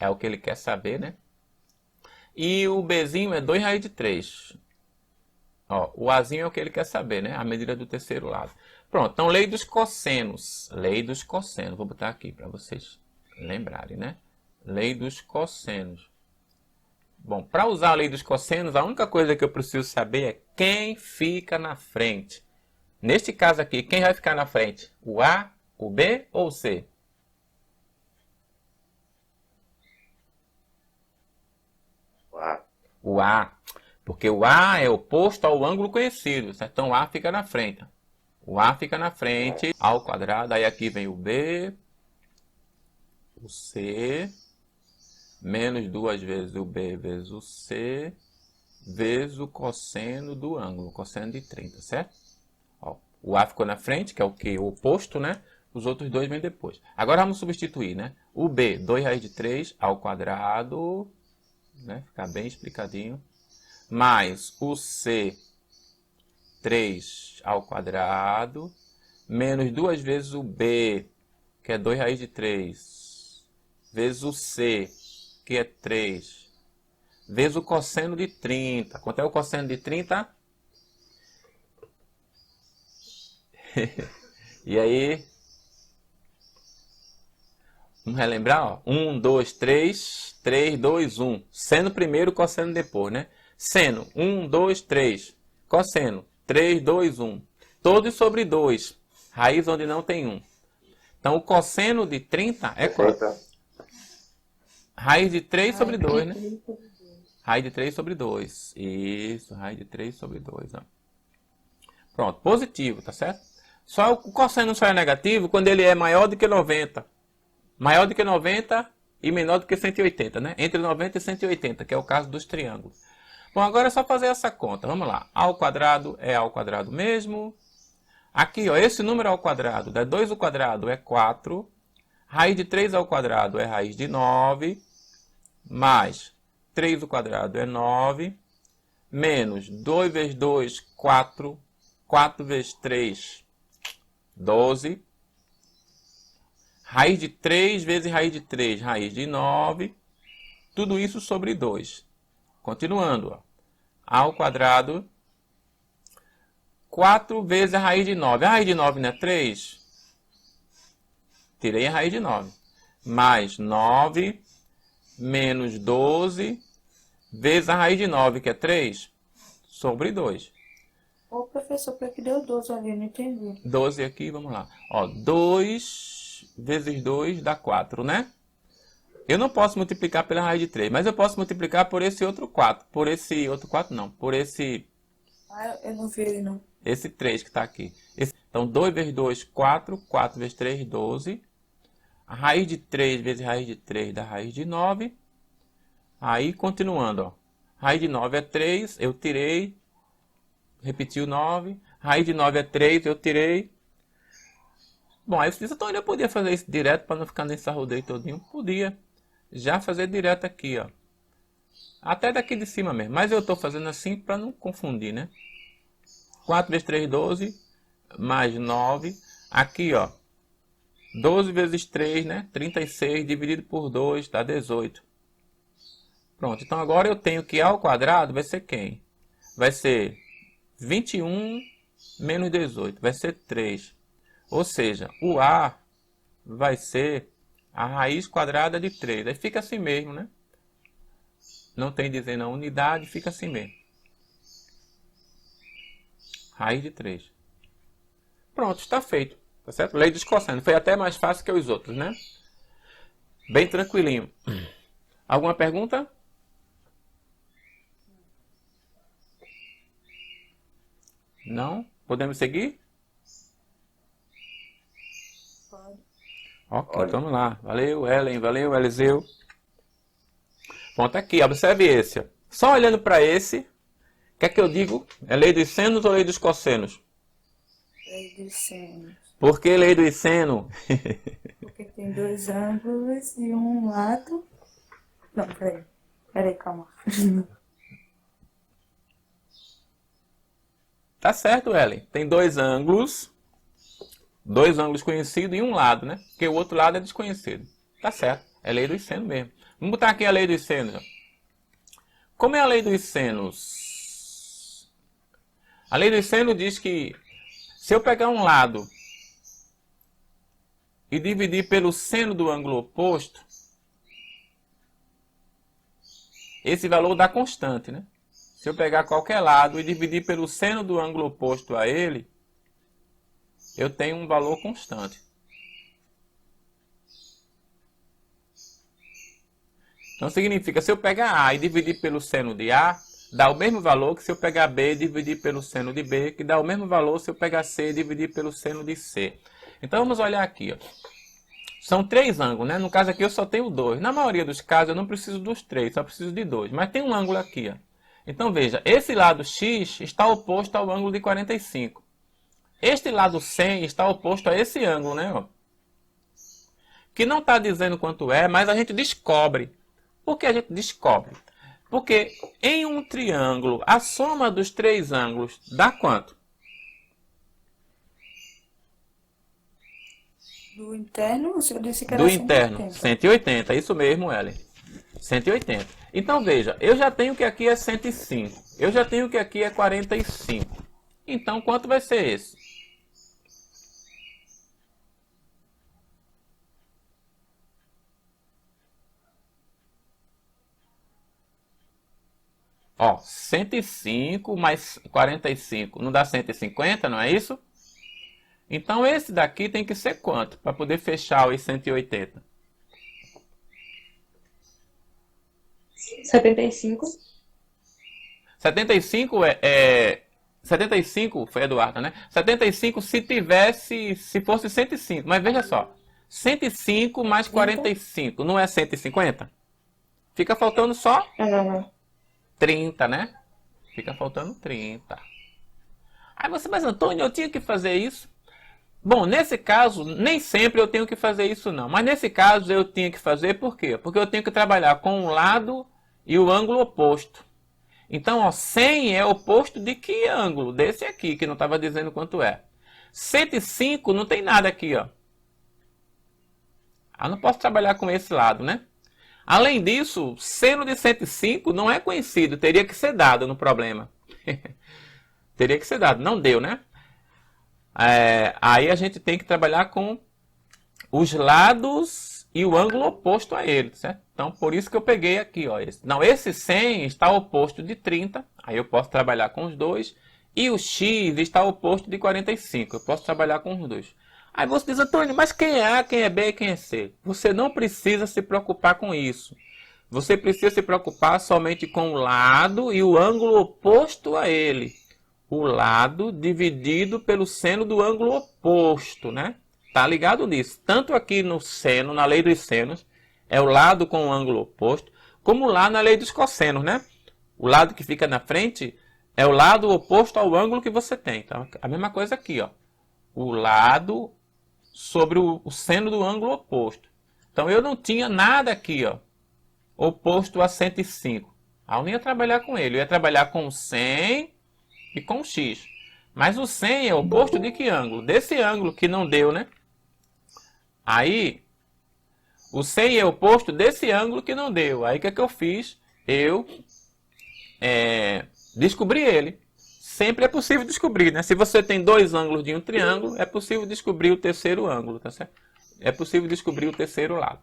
É o que ele quer saber, né? E o Bzinho é 2 raiz de 3. Ó, o Azinho é o que ele quer saber, né? A medida do terceiro lado. Pronto, então lei dos cossenos. Lei dos cossenos. Vou botar aqui para vocês lembrarem, né? Lei dos cossenos. Bom, para usar a lei dos cossenos, a única coisa que eu preciso saber é quem fica na frente. Neste caso aqui, quem vai ficar na frente? O A, o B ou o C? O A. Porque o A é oposto ao ângulo conhecido, certo? Então o A fica na frente. O A fica na frente, A ao quadrado, aí aqui vem o B, o C, menos 2 vezes o B vezes o C, vezes o cosseno do ângulo, cosseno de 30, certo? Ó, o A ficou na frente, que é o que? O oposto, né? Os outros dois vêm depois. Agora vamos substituir, né? O B, 2 raiz de 3 ao quadrado, né? Ficar bem explicadinho. Mais o C, 3 ao quadrado, menos 2 vezes o B, que é 2 raiz de 3, vezes o C, que é 3, vezes o cosseno de 30. Quanto é o cosseno de 30? E aí? Vamos relembrar, ó. 1, 2, 3, 3, 2, 1. Seno primeiro, cosseno depois, né? Seno, 1, 2, 3. Cosseno, 3, 2, 1. Todos sobre 2. Raiz onde não tem 1. Então, o cosseno de 30 é quanto? Raiz de 3 sobre 2, né? Raiz de 3 sobre 2. Isso, raiz de 3 sobre 2. Ó. Pronto, positivo, tá certo? Só o cosseno só é negativo quando ele é maior do que 90. Maior do que 90 e menor do que 180, né? Entre 90 e 180, que é o caso dos triângulos. Bom, agora é só fazer essa conta. Vamos lá. A ao quadrado é A ao quadrado mesmo. Aqui, ó, esse número ao quadrado, 2 ao quadrado é 4. Raiz de 3 ao quadrado é raiz de 9. Mais 3 ao quadrado é 9. Menos 2 vezes 2, 4. 4 vezes 3, 12. Raiz de 3 vezes raiz de 3, raiz de 9. Tudo isso sobre 2. Continuando, ó. A ao quadrado, 4 vezes a raiz de 9. A raiz de 9 não é 3? Tirei a raiz de 9. Mais 9, menos 12, vezes a raiz de 9, que é 3, sobre 2. Ô, professor, por que deu 12 ali? Não entendi. 12 aqui, vamos lá. Ó, 2 vezes 2 dá 4, né? Eu não posso multiplicar pela raiz de 3, mas eu posso multiplicar por esse outro 4. Por esse outro 4 não, por esse... Ah, eu não vi ele, não. Esse 3 que está aqui. Então, 2 vezes 2, 4. 4 vezes 3, 12. A raiz de 3 vezes raiz de 3 dá raiz de 9. Aí, continuando, ó. Raiz de 9 é 3, eu tirei. Repetiu 9. Raiz de 9 é 3, eu tirei. Bom, aí você diz, então eu podia fazer isso direto para não ficar nesse arrodeio todinho? Podia. Já fazer direto aqui, ó. Até daqui de cima mesmo. Mas eu estou fazendo assim para não confundir, né? 4 vezes 3, 12. Mais 9. Aqui, ó. 12 vezes 3, né? 36 dividido por 2 dá 18. Pronto. Então agora eu tenho que A ao quadrado vai ser quem? Vai ser 21 menos 18. Vai ser 3. Ou seja, o A vai ser a raiz quadrada de 3. Aí fica assim mesmo, né? Não tem dizendo a unidade, fica assim mesmo. Raiz de 3. Pronto, está feito. Tá certo? Lei dos cossenos. Foi até mais fácil que os outros, né? Bem tranquilinho. Alguma pergunta? Não? Podemos seguir? Pode. Ok, Pode. vamos lá. Valeu, Ellen. Valeu, Eliseu. Pronto, aqui. Observe esse. Ó. Só olhando para esse, o que é que eu digo? É lei dos senos ou lei dos cossenos? Lei dos senos. Por que lei dos senos? Porque tem dois ângulos e um lado. Não, peraí. Peraí, calma. Tá certo, Ellen. Tem dois ângulos conhecidos e um lado, né? Porque o outro lado é desconhecido. Tá certo. É lei dos senos mesmo. Vamos botar aqui a lei dos senos. Ó. Como é a lei dos senos? A lei dos senos diz que se eu pegar um lado e dividir pelo seno do ângulo oposto, esse valor dá constante, né? Se eu pegar qualquer lado e dividir pelo seno do ângulo oposto a ele, eu tenho um valor constante. Então significa, se eu pegar A e dividir pelo seno de A, dá o mesmo valor que se eu pegar B e dividir pelo seno de B, que dá o mesmo valor se eu pegar C e dividir pelo seno de C. Então vamos olhar aqui, ó. São 3 ângulos, né? No caso aqui eu só tenho 2. Na maioria dos casos eu não preciso dos 3, só preciso de 2. Mas tem um ângulo aqui, ó. Então veja, esse lado X está oposto ao ângulo de 45. Este lado 100 está oposto a esse ângulo, né? Ó. Que não está dizendo quanto é, mas a gente descobre. Por que a gente descobre? Porque em um triângulo, a soma dos 3 ângulos dá quanto? Do interno, o senhor disse que era Do interno, 180. 180. Isso mesmo, Ellen. 180. Então veja, eu já tenho que aqui é 105. Eu já tenho que aqui é 45. Então quanto vai ser esse? Ó, 105 mais 45 não dá 150, não é isso? Então esse daqui tem que ser quanto para poder fechar os 180? 75. 75 75 foi Eduardo, né? 75 se fosse 105, mas veja só. 105 mais 45 não é 150? Fica faltando só 30, né? Fica faltando 30. Aí você, mas Antônio, eu tinha que fazer isso? Bom, nesse caso, nem sempre eu tenho que fazer isso não. Mas nesse caso eu tinha que fazer por quê? Porque eu tenho que trabalhar com o lado e o ângulo oposto. Então, ó, 100 é oposto de que ângulo? Desse aqui, que não estava dizendo quanto é. 105 não tem nada aqui, ó. Eu não posso trabalhar com esse lado, né? Além disso, seno de 105 não é conhecido. Teria que ser dado no problema. Teria que ser dado. Não deu, né? Aí a gente tem que trabalhar com os lados e o ângulo oposto a ele, certo? Então, por isso que eu peguei aqui, ó. Esse 100 está oposto de 30. Aí eu posso trabalhar com os dois. E o X está oposto de 45. Eu posso trabalhar com os dois. Aí você diz, Antônio, mas quem é A, quem é B e quem é C? Você não precisa se preocupar com isso. Você precisa se preocupar somente com o lado e o ângulo oposto a ele. O lado dividido pelo seno do ângulo oposto, né? Tá ligado nisso? Tanto aqui no seno, na lei dos senos, é o lado com o ângulo oposto, como lá na lei dos cossenos, né? O lado que fica na frente é o lado oposto ao ângulo que você tem. Então, a mesma coisa aqui, ó. O lado sobre o seno do ângulo oposto. Então eu não tinha nada aqui, ó, oposto a 105. Aí eu não ia trabalhar com ele, eu ia trabalhar com o 100 e com o x. Mas o 100 é oposto de que ângulo? Desse ângulo que não deu, né? Aí, o 100 é oposto desse ângulo que não deu. Aí o que é que eu fiz? Eu descobri ele. Sempre é possível descobrir, né? Se você tem dois ângulos de um triângulo, é possível descobrir o terceiro ângulo, tá certo? É possível descobrir o terceiro lado.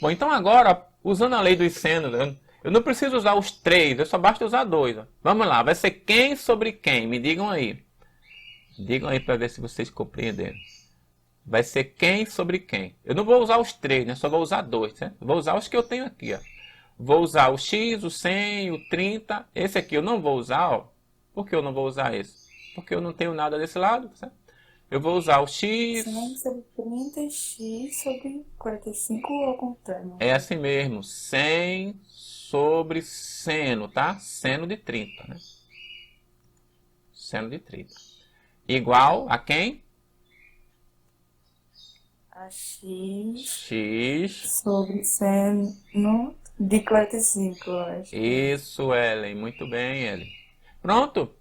Bom, então agora, usando a lei dos senos, eu não preciso usar os três, eu só basta usar dois. Ó. Vamos lá, vai ser quem sobre quem? Me digam aí. Digam aí para ver se vocês compreenderam. Vai ser quem sobre quem. Eu não vou usar os três, né? Só vou usar dois, certo? Vou usar os que eu tenho aqui, ó. Vou usar o x, o 100, o 30. Esse aqui eu não vou usar, ó. Por que eu não vou usar esse? Porque eu não tenho nada desse lado, certo? Eu vou usar o x... 100 sobre 30 e x sobre 45 ou ao contrário? É assim mesmo. 100 sobre seno, tá? Seno de 30, né? Seno de 30. Igual a quem? A x X. sobre seno de 45, eu acho. Isso, Ellen. Muito bem, Ellen. Pronto.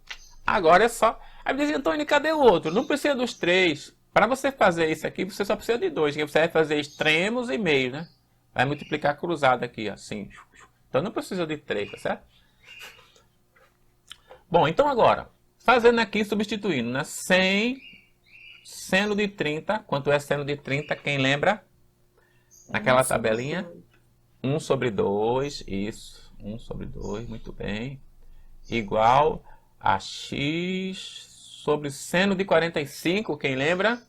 Agora é só... Aí me diz, Antônio, cadê o outro? Não precisa dos três. Para você fazer isso aqui, você só precisa de dois. Que você vai fazer extremos e meios, né? Vai multiplicar cruzado aqui, assim. Então não precisa de três, tá certo? Bom, então agora, fazendo aqui, substituindo, né? 100 seno de 30. Quanto é seno de 30? Quem lembra? Naquela tabelinha. 1 sobre 2. Isso. 1 sobre 2. Muito bem. Igual a x sobre seno de 45. Quem lembra?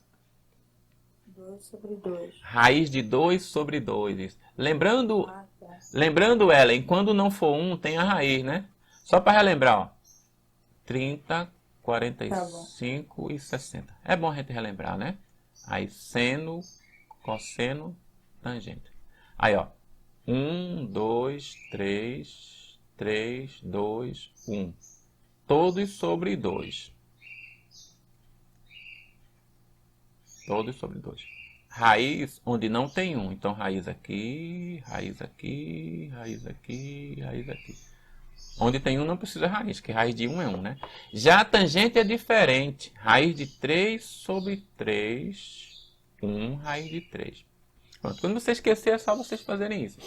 2 sobre 2. Raiz de 2 sobre 2. Isso. Lembrando, Tá. Ellen, quando não for 1, tem a raiz, né? Só para relembrar, ó. 30, 45 e 60. É bom a gente relembrar, né? Aí, seno, cosseno, tangente. Aí, ó. 1, 2, 3, 3, 2, 1. Todos sobre 2. Todos sobre 2. Raiz onde não tem 1. Então, raiz aqui, raiz aqui, raiz aqui, raiz aqui. Onde tem 1 não precisa raiz, que raiz de 1 é 1, né? Já a tangente é diferente. Raiz de 3 sobre 3, 1 raiz de 3. Pronto. Quando você esquecer, é só vocês fazerem isso.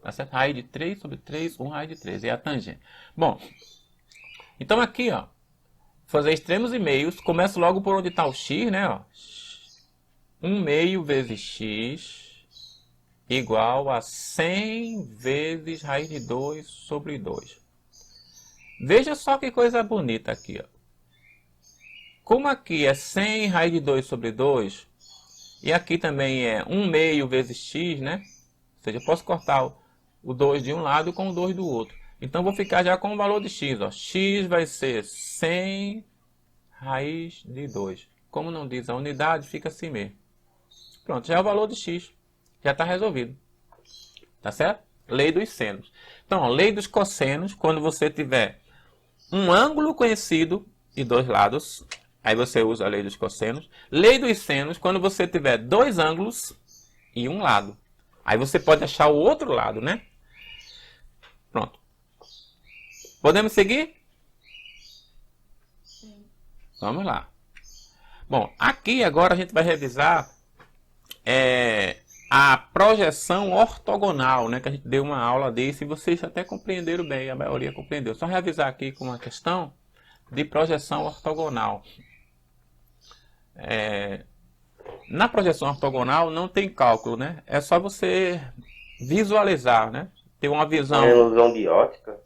Tá certo? Raiz de 3 sobre 3, 1 raiz de 3. É a tangente. Bom, então aqui, ó. Fazer extremos e meios. Começo logo por onde está o x, né? Ó. 1 meio vezes x igual a 100 vezes raiz de 2 sobre 2. Veja só que coisa bonita aqui, ó. Como aqui é 100 raiz de 2 sobre 2, e aqui também é 1 meio vezes x, né? Ou seja, eu posso cortar o 2 de um lado com o 2 do outro. Então, vou ficar já com o valor de x, ó. X vai ser 100 raiz de 2. Como não diz a unidade, fica assim mesmo. Pronto, já é o valor de x. Já está resolvido. Tá certo? Lei dos senos. Então, ó, lei dos cossenos, quando você tiver um ângulo conhecido e dois lados, aí você usa a lei dos cossenos. Lei dos senos, quando você tiver dois ângulos e um lado. Aí você pode achar o outro lado, né? Pronto. Podemos seguir? Sim. Vamos lá. Bom, aqui agora a gente vai revisar a projeção ortogonal, né? Que a gente deu uma aula disso e vocês até compreenderam bem, a maioria compreendeu. Só revisar aqui com uma questão de projeção ortogonal. Na projeção ortogonal não tem cálculo, né? É só você visualizar, né? Ter uma visão... Uma ilusão de ótica.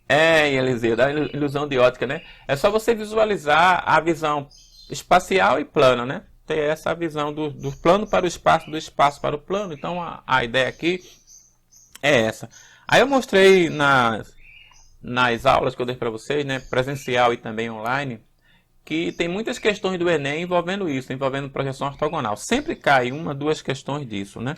Eliseu, da ilusão de ótica, né? É só você visualizar a visão espacial e plana, né? Ter essa visão do plano para o espaço, do espaço para o plano. Então, a ideia aqui é essa. Aí eu mostrei nas aulas que eu dei para vocês, né? Presencial e também online, que tem muitas questões do Enem envolvendo isso, envolvendo projeção ortogonal. Sempre cai uma, duas questões disso, né?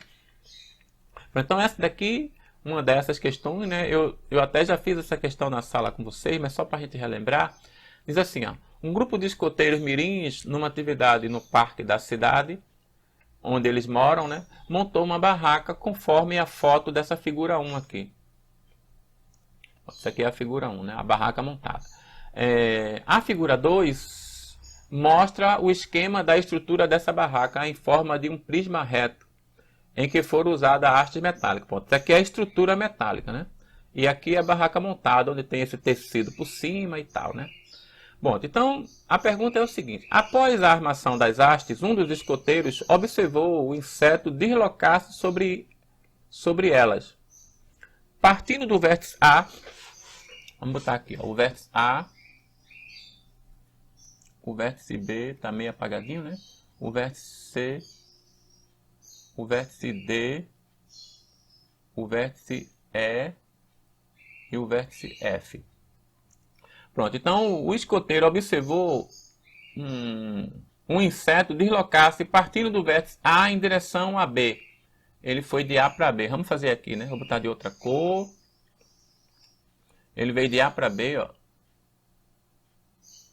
Então, essa daqui... Uma dessas questões, né? Eu até já fiz essa questão na sala com vocês, mas só para a gente relembrar. Diz assim, ó. Um grupo de escoteiros mirins, numa atividade no parque da cidade, onde eles moram, né, montou uma barraca conforme a foto dessa figura 1 aqui. Isso aqui é a figura 1, né, a barraca montada. A figura 2 mostra o esquema da estrutura dessa barraca em forma de um prisma reto, em que foram usadas hastes metálicas. Isso aqui é a estrutura metálica, né? E aqui é a barraca montada, onde tem esse tecido por cima e tal, né? Bom, então a pergunta é o seguinte: após a armação das hastes, um dos escoteiros observou o inseto deslocar-se sobre elas. Partindo do vértice A, vamos botar aqui, ó, o vértice A, o vértice B está meio apagadinho, né? O vértice C, o vértice D, o vértice E e o vértice F. Pronto, então o escoteiro observou um inseto deslocar-se partindo do vértice A em direção a B. Ele foi de A para B. Vamos fazer aqui, né? Vou botar de outra cor. Ele veio de A para B, ó.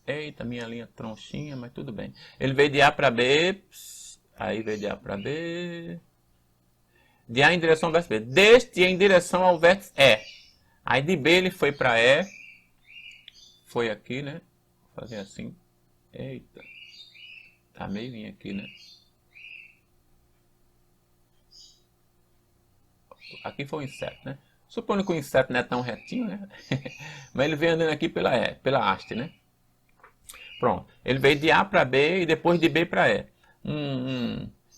Eita, minha linha tronchinha, mas tudo bem. Ele veio de A para B. Aí veio de A para B. De A em direção ao vértice B. Deste em direção ao vértice E. Aí de B ele foi para E. Foi aqui, né? Vou fazer assim. Eita. Tá meio aqui, né? Aqui foi o inseto, né? Supondo que o inseto não é tão retinho, né? Mas ele veio andando aqui pela E, pela haste, né? Pronto. Ele veio de A para B e depois de B para E.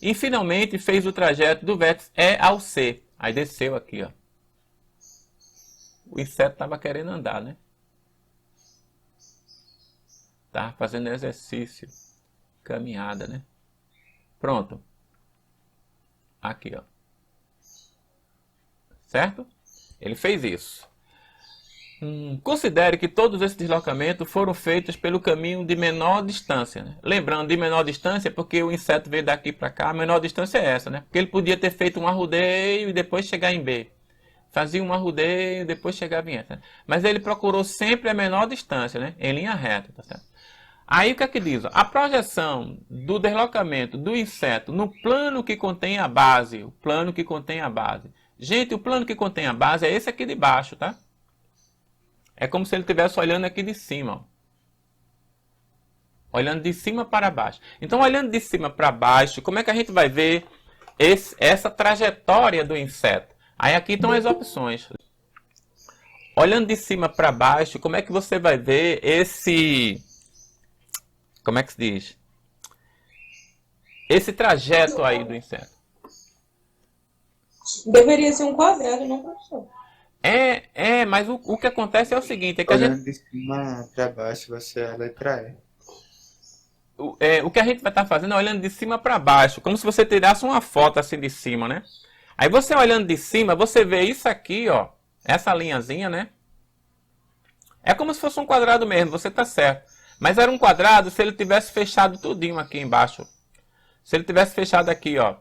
E finalmente fez o trajeto do vértice E ao C. Aí desceu aqui, ó. O inseto estava querendo andar, né? Estava fazendo exercício. Caminhada, né? Pronto. Aqui, ó. Certo? Ele fez isso. Considere que todos esses deslocamentos foram feitos pelo caminho de menor distância. Né? Lembrando, de menor distância, porque o inseto veio daqui para cá, a menor distância é essa, né? Porque ele podia ter feito um arrudeio e depois chegar em B. Fazia um arrudeio e depois chegava em S. Né? Mas ele procurou sempre a menor distância, né? Em linha reta, tá certo? Aí o que é que diz? A projeção do deslocamento do inseto no plano que contém a base. O plano que contém a base. Gente, o plano que contém a base é esse aqui de baixo, tá? É como se ele estivesse olhando aqui de cima, ó. Olhando de cima para baixo. Então, olhando de cima para baixo, como é que a gente vai ver essa trajetória do inseto? Aí aqui estão as opções. Olhando de cima para baixo, como é que você vai ver esse... Como é que se diz? Esse trajeto aí do inseto. Deveria ser um quadrado, não, professor? Mas o que acontece é o seguinte, é que a gente... Olhando de cima para baixo, você é a letra E. O que a gente vai estar fazendo é olhando de cima para baixo, como se você tirasse uma foto assim de cima, né? Aí você olhando de cima, você vê isso aqui, ó, essa linhazinha, né? É como se fosse um quadrado mesmo, você tá certo. Mas era um quadrado se ele tivesse fechado tudinho aqui embaixo. Se ele tivesse fechado aqui, ó.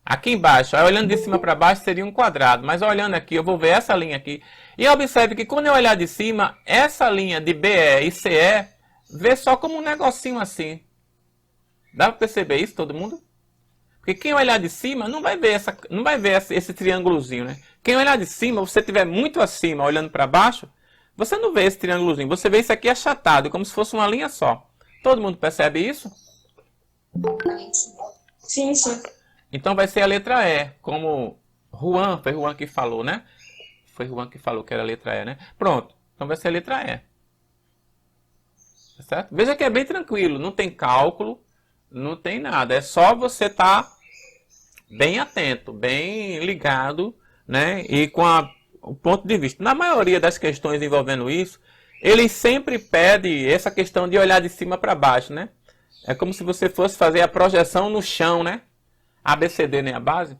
Aqui embaixo, aí olhando de cima para baixo seria um quadrado. Mas olhando aqui, eu vou ver essa linha aqui. E observe que quando eu olhar de cima, essa linha de BE e CE, vê só como um negocinho assim. Dá para perceber isso, todo mundo? Porque quem olhar de cima não vai ver, esse triângulozinho, né? Quem olhar de cima, você estiver muito acima, olhando para baixo, você não vê esse triângulozinho. Você vê isso aqui achatado, como se fosse uma linha só. Todo mundo percebe isso? Sim, sim. Então vai ser a letra E, como Juan, foi Juan que falou, né? Foi Juan que falou que era a letra E, né? Pronto, então vai ser a letra E. Tá certo? Veja que é bem tranquilo, não tem cálculo, não tem nada. É só você estar bem atento, bem ligado, né? E com o ponto de vista. Na maioria das questões envolvendo isso, eles sempre pedem essa questão de olhar de cima para baixo, né? É como se você fosse fazer a projeção no chão, né? ABCD, né? A base.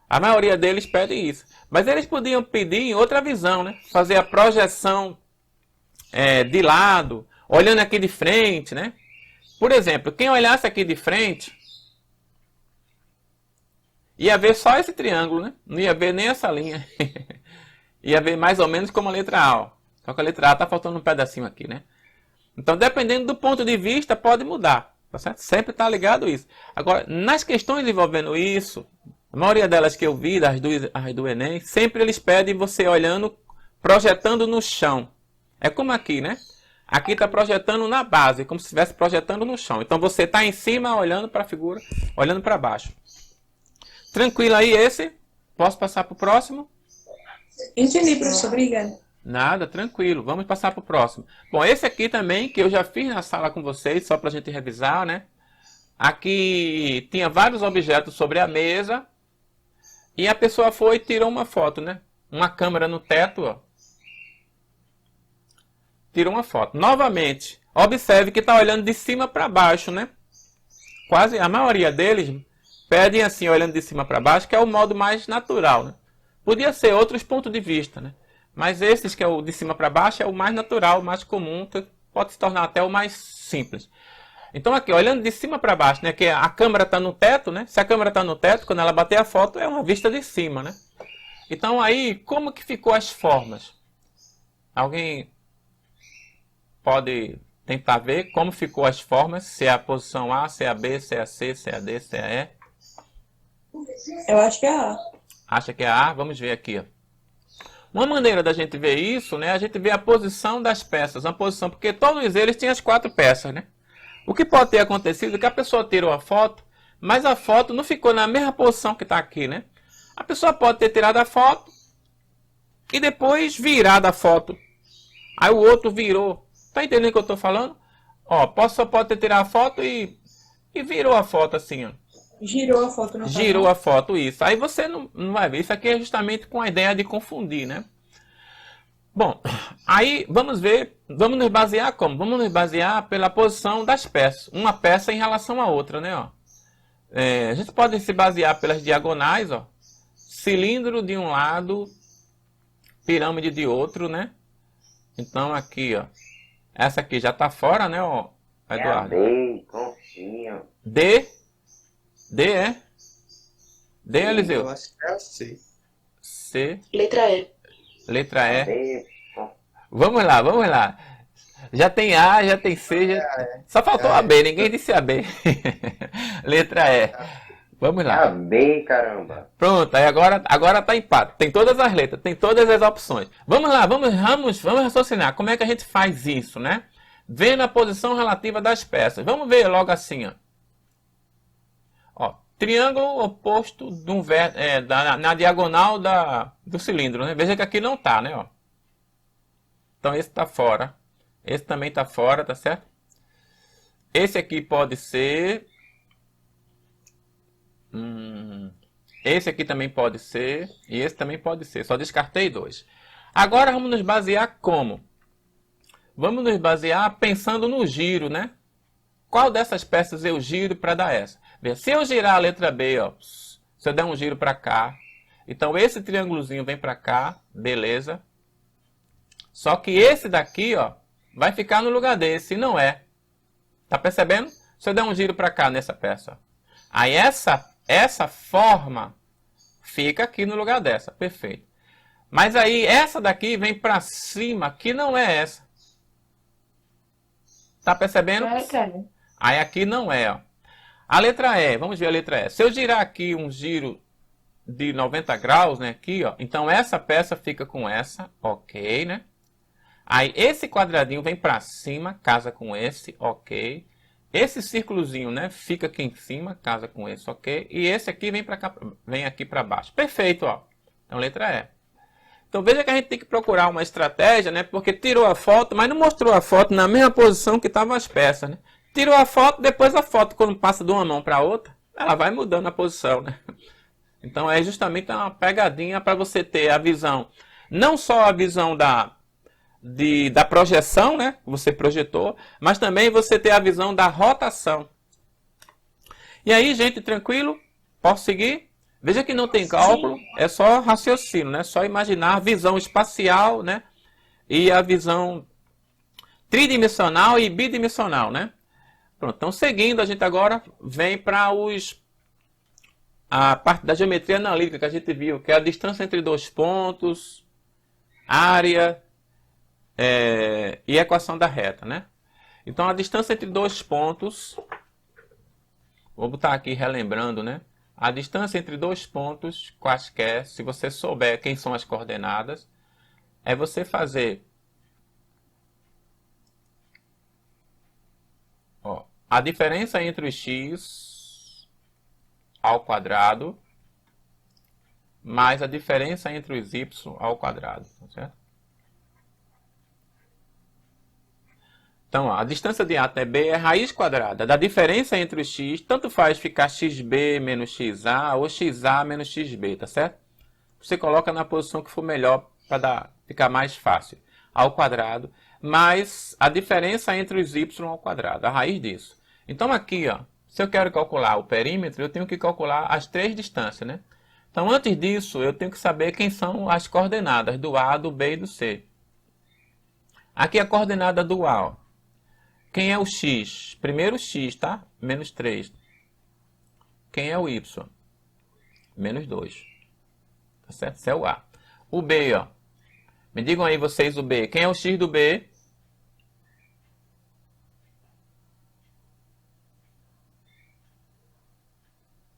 A maioria deles pedem isso. Mas eles podiam pedir em outra visão, né? Fazer a projeção de lado, olhando aqui de frente, né? Por exemplo, quem olhasse aqui de frente, ia ver só esse triângulo, né? Não ia ver nem essa linha. Ia ver mais ou menos como a letra A, ó. Só que a letra A está faltando um pedacinho aqui, né? Então, dependendo do ponto de vista, pode mudar. Tá certo? Sempre está ligado isso. Agora, nas questões envolvendo isso, a maioria delas que eu vi, as do Enem, sempre eles pedem você olhando, projetando no chão. É como aqui, né? Aqui está projetando na base, como se estivesse projetando no chão. Então você está em cima, olhando para a figura, olhando para baixo. Tranquilo aí esse? Posso passar para o próximo? Entendi, professor. Obrigada. Nada, tranquilo. Vamos passar para o próximo. Bom, esse aqui também, que eu já fiz na sala com vocês, só para a gente revisar, né? Aqui tinha vários objetos sobre a mesa. E a pessoa foi e tirou uma foto, né? Uma câmera no teto, ó. Tirou uma foto. Novamente, observe que está olhando de cima para baixo, né? Quase a maioria deles pedem assim, olhando de cima para baixo, que é o modo mais natural, né? Podia ser outros pontos de vista, né? Mas esses que é o de cima para baixo é o mais natural, o mais comum, que pode se tornar até o mais simples. Então aqui, olhando de cima para baixo, né? Que a câmera está no teto, né? Se a câmera está no teto, quando ela bater a foto, é uma vista de cima, né? Então aí, como que ficou as formas? Alguém pode tentar ver como ficou as formas? Se é a posição A, se é a B, se é a C, se é a D, se é a E. Eu acho que é A. Acha que é a A? Vamos ver aqui, ó. Uma maneira da gente ver isso, né? A gente vê a posição das peças. Uma posição, porque todos eles tinham as 4 peças, né? O que pode ter acontecido é que a pessoa tirou a foto, mas a foto não ficou na mesma posição que está aqui, né? A pessoa pode ter tirado a foto e depois virado a foto. Aí o outro virou. Tá entendendo o que eu estou falando? Ó, só pode ter tirado a foto e virou a foto assim, ó. Girou a foto na Girou a foto, isso. Aí você não vai ver. Isso aqui é justamente com a ideia de confundir, né? Bom, aí vamos ver, vamos nos basear como? Vamos nos basear pela posição das peças. Uma peça em relação à outra, né? Ó. A gente pode se basear pelas diagonais, ó. Cilindro de um lado, pirâmide de outro, né? Então aqui, ó. Essa aqui já tá fora, né, ó, Eduardo? D, conchinha. D é? D, Eliseu? Eu acho que é assim. C. Letra E. Letra E. D, Vamos lá. Já tem A, já tem C, só faltou a B, ninguém disse a B. Letra E. Vamos a lá. B, caramba. Pronto, aí agora tá empate. Tem todas as letras, tem todas as opções. Vamos lá, vamos raciocinar. Como é que a gente faz isso, né? Vendo a posição relativa das peças. Vamos ver logo assim, ó. Ó, triângulo oposto de na diagonal do cilindro, né? Veja que aqui não tá, né? Ó. Então esse tá fora. Esse também tá fora, tá certo? Esse aqui pode ser... Esse aqui também pode ser. E esse também pode ser. Só descartei 2. Agora vamos nos basear como? Vamos nos basear pensando no giro, né? Qual dessas peças eu giro para dar essa? Se eu girar a letra B, ó, se eu der um giro para cá, então esse triângulozinho vem para cá, beleza. Só que esse daqui, ó, vai ficar no lugar desse, e não é. Tá percebendo? Se eu der um giro para cá nessa peça, ó. Aí essa forma fica aqui no lugar dessa, perfeito. Mas aí essa daqui vem para cima, que não é essa. Tá percebendo? Aí aqui não é, ó. A letra E, vamos ver a letra E. Se eu girar aqui um giro de 90 graus, né, aqui, ó, então essa peça fica com essa, ok, né? Aí esse quadradinho vem para cima, casa com esse, ok. Esse círculozinho, né, fica aqui em cima, casa com esse, ok. E esse aqui vem para cá, vem aqui para baixo. Perfeito, ó. Então letra E. Então veja que a gente tem que procurar uma estratégia, né, porque tirou a foto, mas não mostrou a foto na mesma posição que estavam as peças, né? Tirou a foto, depois a foto, quando passa de uma mão para outra, ela vai mudando a posição, né? Então é justamente uma pegadinha para você ter a visão, não só a visão da projeção, né? Que você projetou, mas também você ter a visão da rotação. E aí, gente, tranquilo? Posso seguir? Veja que não tem cálculo, é só raciocínio, né? Só imaginar a visão espacial, né? E a visão tridimensional e bidimensional, né? Pronto, então seguindo, a gente agora vem para a parte da geometria analítica que a gente viu, que é a distância entre dois pontos, área e equação da reta, né? Então a distância entre dois pontos Vou botar aqui relembrando, né? A distância entre dois pontos quaisquer, se você souber quem são as coordenadas, é você fazer a diferença entre o x ao quadrado mais a diferença entre os y ao quadrado, tá certo? Então, ó, a distância de A até B é raiz quadrada da diferença entre os x, tanto faz ficar xb menos xa ou xa menos xb, tá certo? Você coloca na posição que for melhor para ficar mais fácil. Ao quadrado, mais a diferença entre os y ao quadrado, a raiz disso. Então aqui, ó, se eu quero calcular o perímetro, eu tenho que calcular as três distâncias, né? Então antes disso, eu tenho que saber quem são as coordenadas do A, do B e do C. Aqui a coordenada do A, ó. Quem é o x? Primeiro x, tá? Menos 3. Quem é o y? Menos 2. Tá certo? Esse é o A. O B, ó. Me digam aí vocês o B. Quem é o x do B?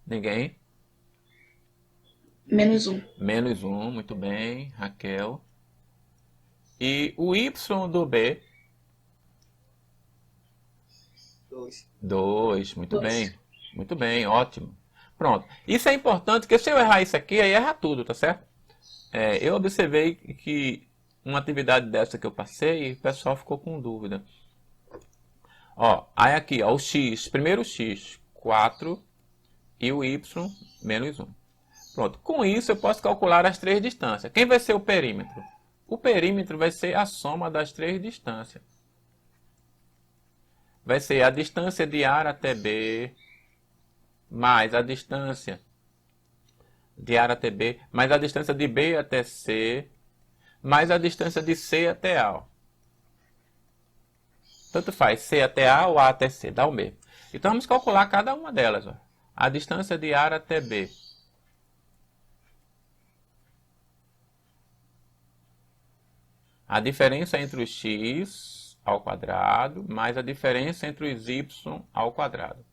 Ninguém? Menos 1. Menos 1, muito bem, Raquel. E o y do B? 2. 2, muito Dois. bem. Muito bem, ótimo. Pronto. Isso é importante, porque se eu errar isso aqui, aí erra tudo, tá certo? Eu observei que uma atividade dessa que eu passei, o pessoal ficou com dúvida. Ó, aí aqui, ó, o x, primeiro o x, 4, e o y, menos 1. Pronto. Com isso, eu posso calcular as três distâncias. Quem vai ser o perímetro? O perímetro vai ser a soma das três distâncias. Vai ser a distância de A até B, mais a distância de A até B, mais a distância de B até C, mais a distância de C até A. Tanto faz, C até A ou A até C, dá o mesmo. Então vamos calcular cada uma delas. Ó. A distância de A até B. A diferença entre o x ao quadrado mais a diferença entre os y ao quadrado.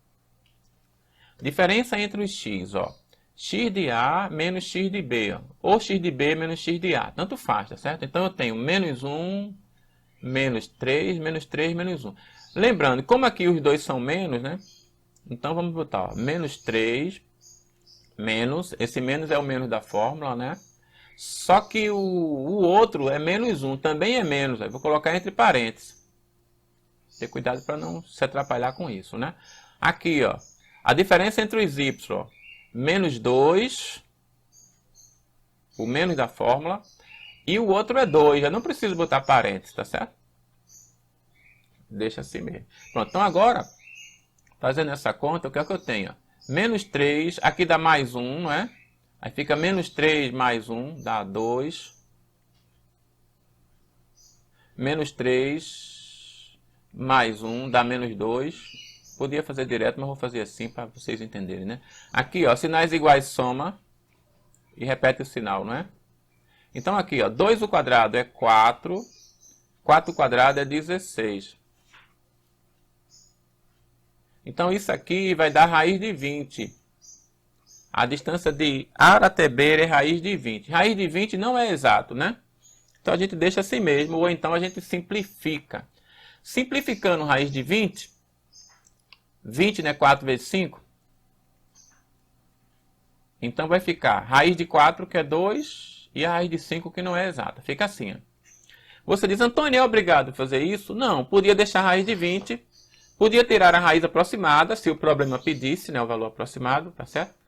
Diferença entre os x, ó. X de A menos x de B, ó. Ou x de B menos x de A. Tanto faz, tá certo? Então eu tenho menos 1, menos 3, menos 3, menos 1. Lembrando, como aqui os dois são menos, né? Então vamos botar, ó, menos 3, menos, esse menos é o menos da fórmula, né? Só que o outro é menos 1, também é menos. Aí vou colocar entre parênteses. Ter cuidado para não se atrapalhar com isso, né? Aqui, ó, a diferença entre os y, ó, menos 2, o menos da fórmula, e o outro é 2. Eu não preciso botar parênteses, tá certo? Deixa assim mesmo. Pronto, então agora, fazendo essa conta, o que é que eu tenho? Menos 3, aqui dá mais 1, não é? Aí fica menos 3 mais 1, dá 2. Menos 3 mais 1 dá menos 2. Podia fazer direto, mas vou fazer assim para vocês entenderem, né? Aqui, ó, sinais iguais soma e repete o sinal, não é? Então aqui, ó, 2 ao quadrado é 4. 4 ao quadrado é 16. Então isso aqui vai dar raiz de 20. A distância de A até B é raiz de 20. Raiz de 20 não é exato, né? Então a gente deixa assim mesmo, ou então a gente simplifica. Simplificando raiz de 20, 20 né, 4 vezes 5. Então vai ficar raiz de 4, que é 2, e a raiz de 5, que não é exata. Fica assim. Ó. Você diz, Antônio, é obrigado a fazer isso? Não, podia deixar a raiz de 20, podia tirar a raiz aproximada, se o problema pedisse, né, o valor aproximado, tá certo?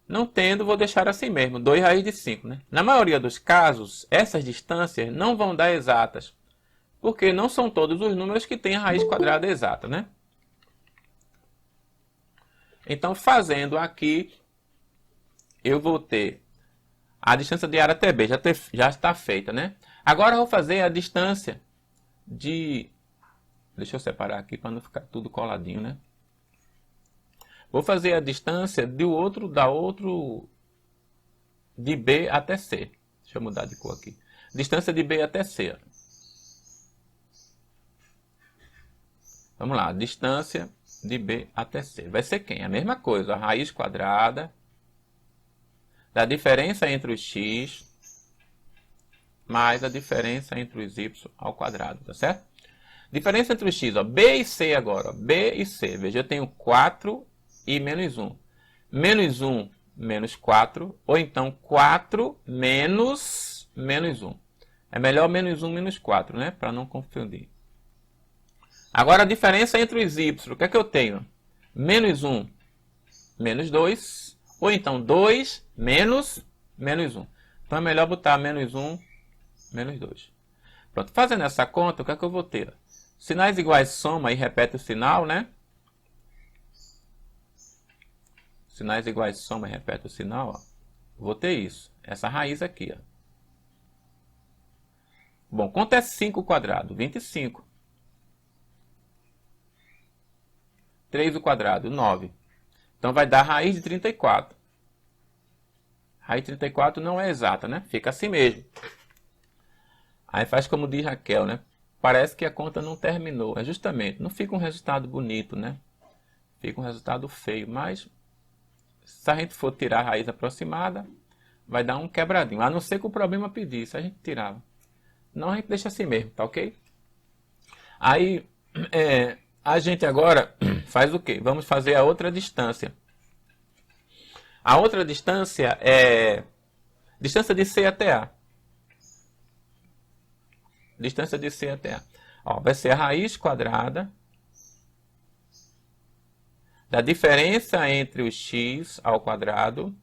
Não tendo, vou deixar assim mesmo, 2 raiz de 5. Né? Na maioria dos casos, essas distâncias não vão dar exatas, porque não são todos os números que têm a raiz quadrada exata. Né? Então, fazendo aqui, eu vou ter a distância de A até B, já está feita. Né? Agora eu vou fazer a distância de... Deixa eu separar aqui para não ficar tudo coladinho, né? Vou fazer a distância de B até C. Deixa eu mudar de cor aqui. Distância de B até C. Vamos lá. Distância de B até C. Vai ser quem? A mesma coisa, a raiz quadrada da diferença entre os x mais a diferença entre os y ao quadrado, tá certo? Diferença entre os x, ó, B e C agora, ó, B e C. Veja, eu tenho 4 e menos 1. Menos 1 menos 4, ou então 4 menos 1. É melhor menos 1 menos 4, né? Para não confundir. Agora a diferença entre os y, o que é que eu tenho? Menos 1 menos 2, ou então 2 menos 1. Então é melhor botar menos 1 menos 2. Pronto, fazendo essa conta, o que é que eu vou ter? Sinais iguais soma e repete o sinal, né? Sinais iguais soma e repete o sinal, ó. Vou ter isso, essa raiz aqui, ó. Bom, quanto é 5 ao quadrado? 25. 3 ao quadrado, 9. Então vai dar raiz de 34. Raiz de 34 não é exata, né? Fica assim mesmo. Aí faz como diz Raquel, né? Parece que a conta não terminou. É justamente, não fica um resultado bonito, né? Fica um resultado feio, mas se a gente for tirar a raiz aproximada, vai dar um quebradinho. A não ser que o problema pedisse, a gente tirava. Não, a gente deixa assim mesmo, tá ok? Aí, a gente agora faz o quê? Vamos fazer a outra distância. A outra distância é distância de C até A. Distância de C até A. Ó, vai ser a raiz quadrada da diferença entre os x ao quadrado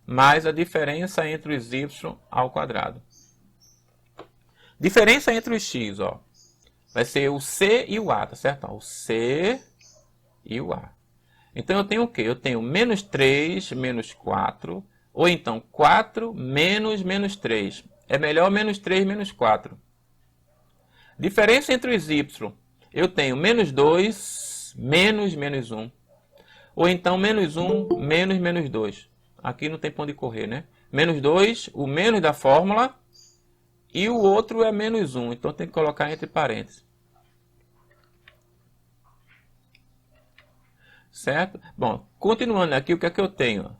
mais a diferença entre os y ao quadrado. Diferença entre os x, ó, vai ser o C e o A, tá certo? Ó, o C e o A. Então eu tenho o quê? Eu tenho menos 3 menos 4, ou então 4 menos 3. É melhor menos 3 menos 4. Diferença entre os y, eu tenho menos 2 menos 1. Ou então menos 1 menos 2. Aqui não tem pra onde correr, né? Menos 2, o menos da fórmula, e o outro é menos 1. Então tem que colocar entre parênteses. Certo? Bom, continuando aqui, o que é que eu tenho?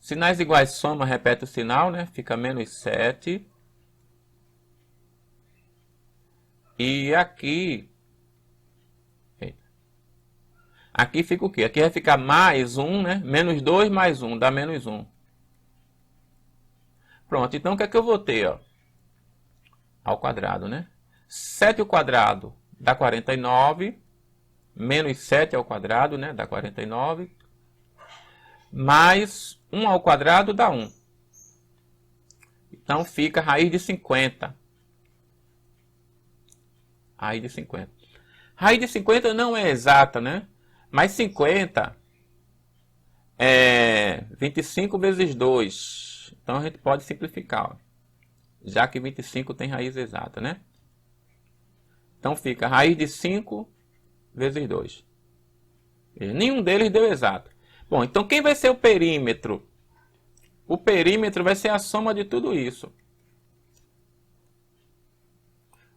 Sinais iguais soma, repete o sinal, né? Fica menos 7. E aqui... Aqui fica o quê? Aqui vai ficar mais 1, né? Menos 2 mais 1, dá menos 1. Pronto, então o que é que eu vou ter, ó? Ao quadrado, né? 7 ao quadrado dá 49. Menos 7 ao quadrado, né? Dá 49. Mais 1 ao quadrado dá 1. Então fica raiz de 50. Raiz de 50. Raiz de 50 não é exata, né? Mas 50 é 25 vezes 2. Então a gente pode simplificar, ó. Já que 25 tem raiz exata, né? Então fica raiz de 5 vezes 2. Nenhum deles deu exato. Bom, então quem vai ser o perímetro? O perímetro vai ser a soma de tudo isso.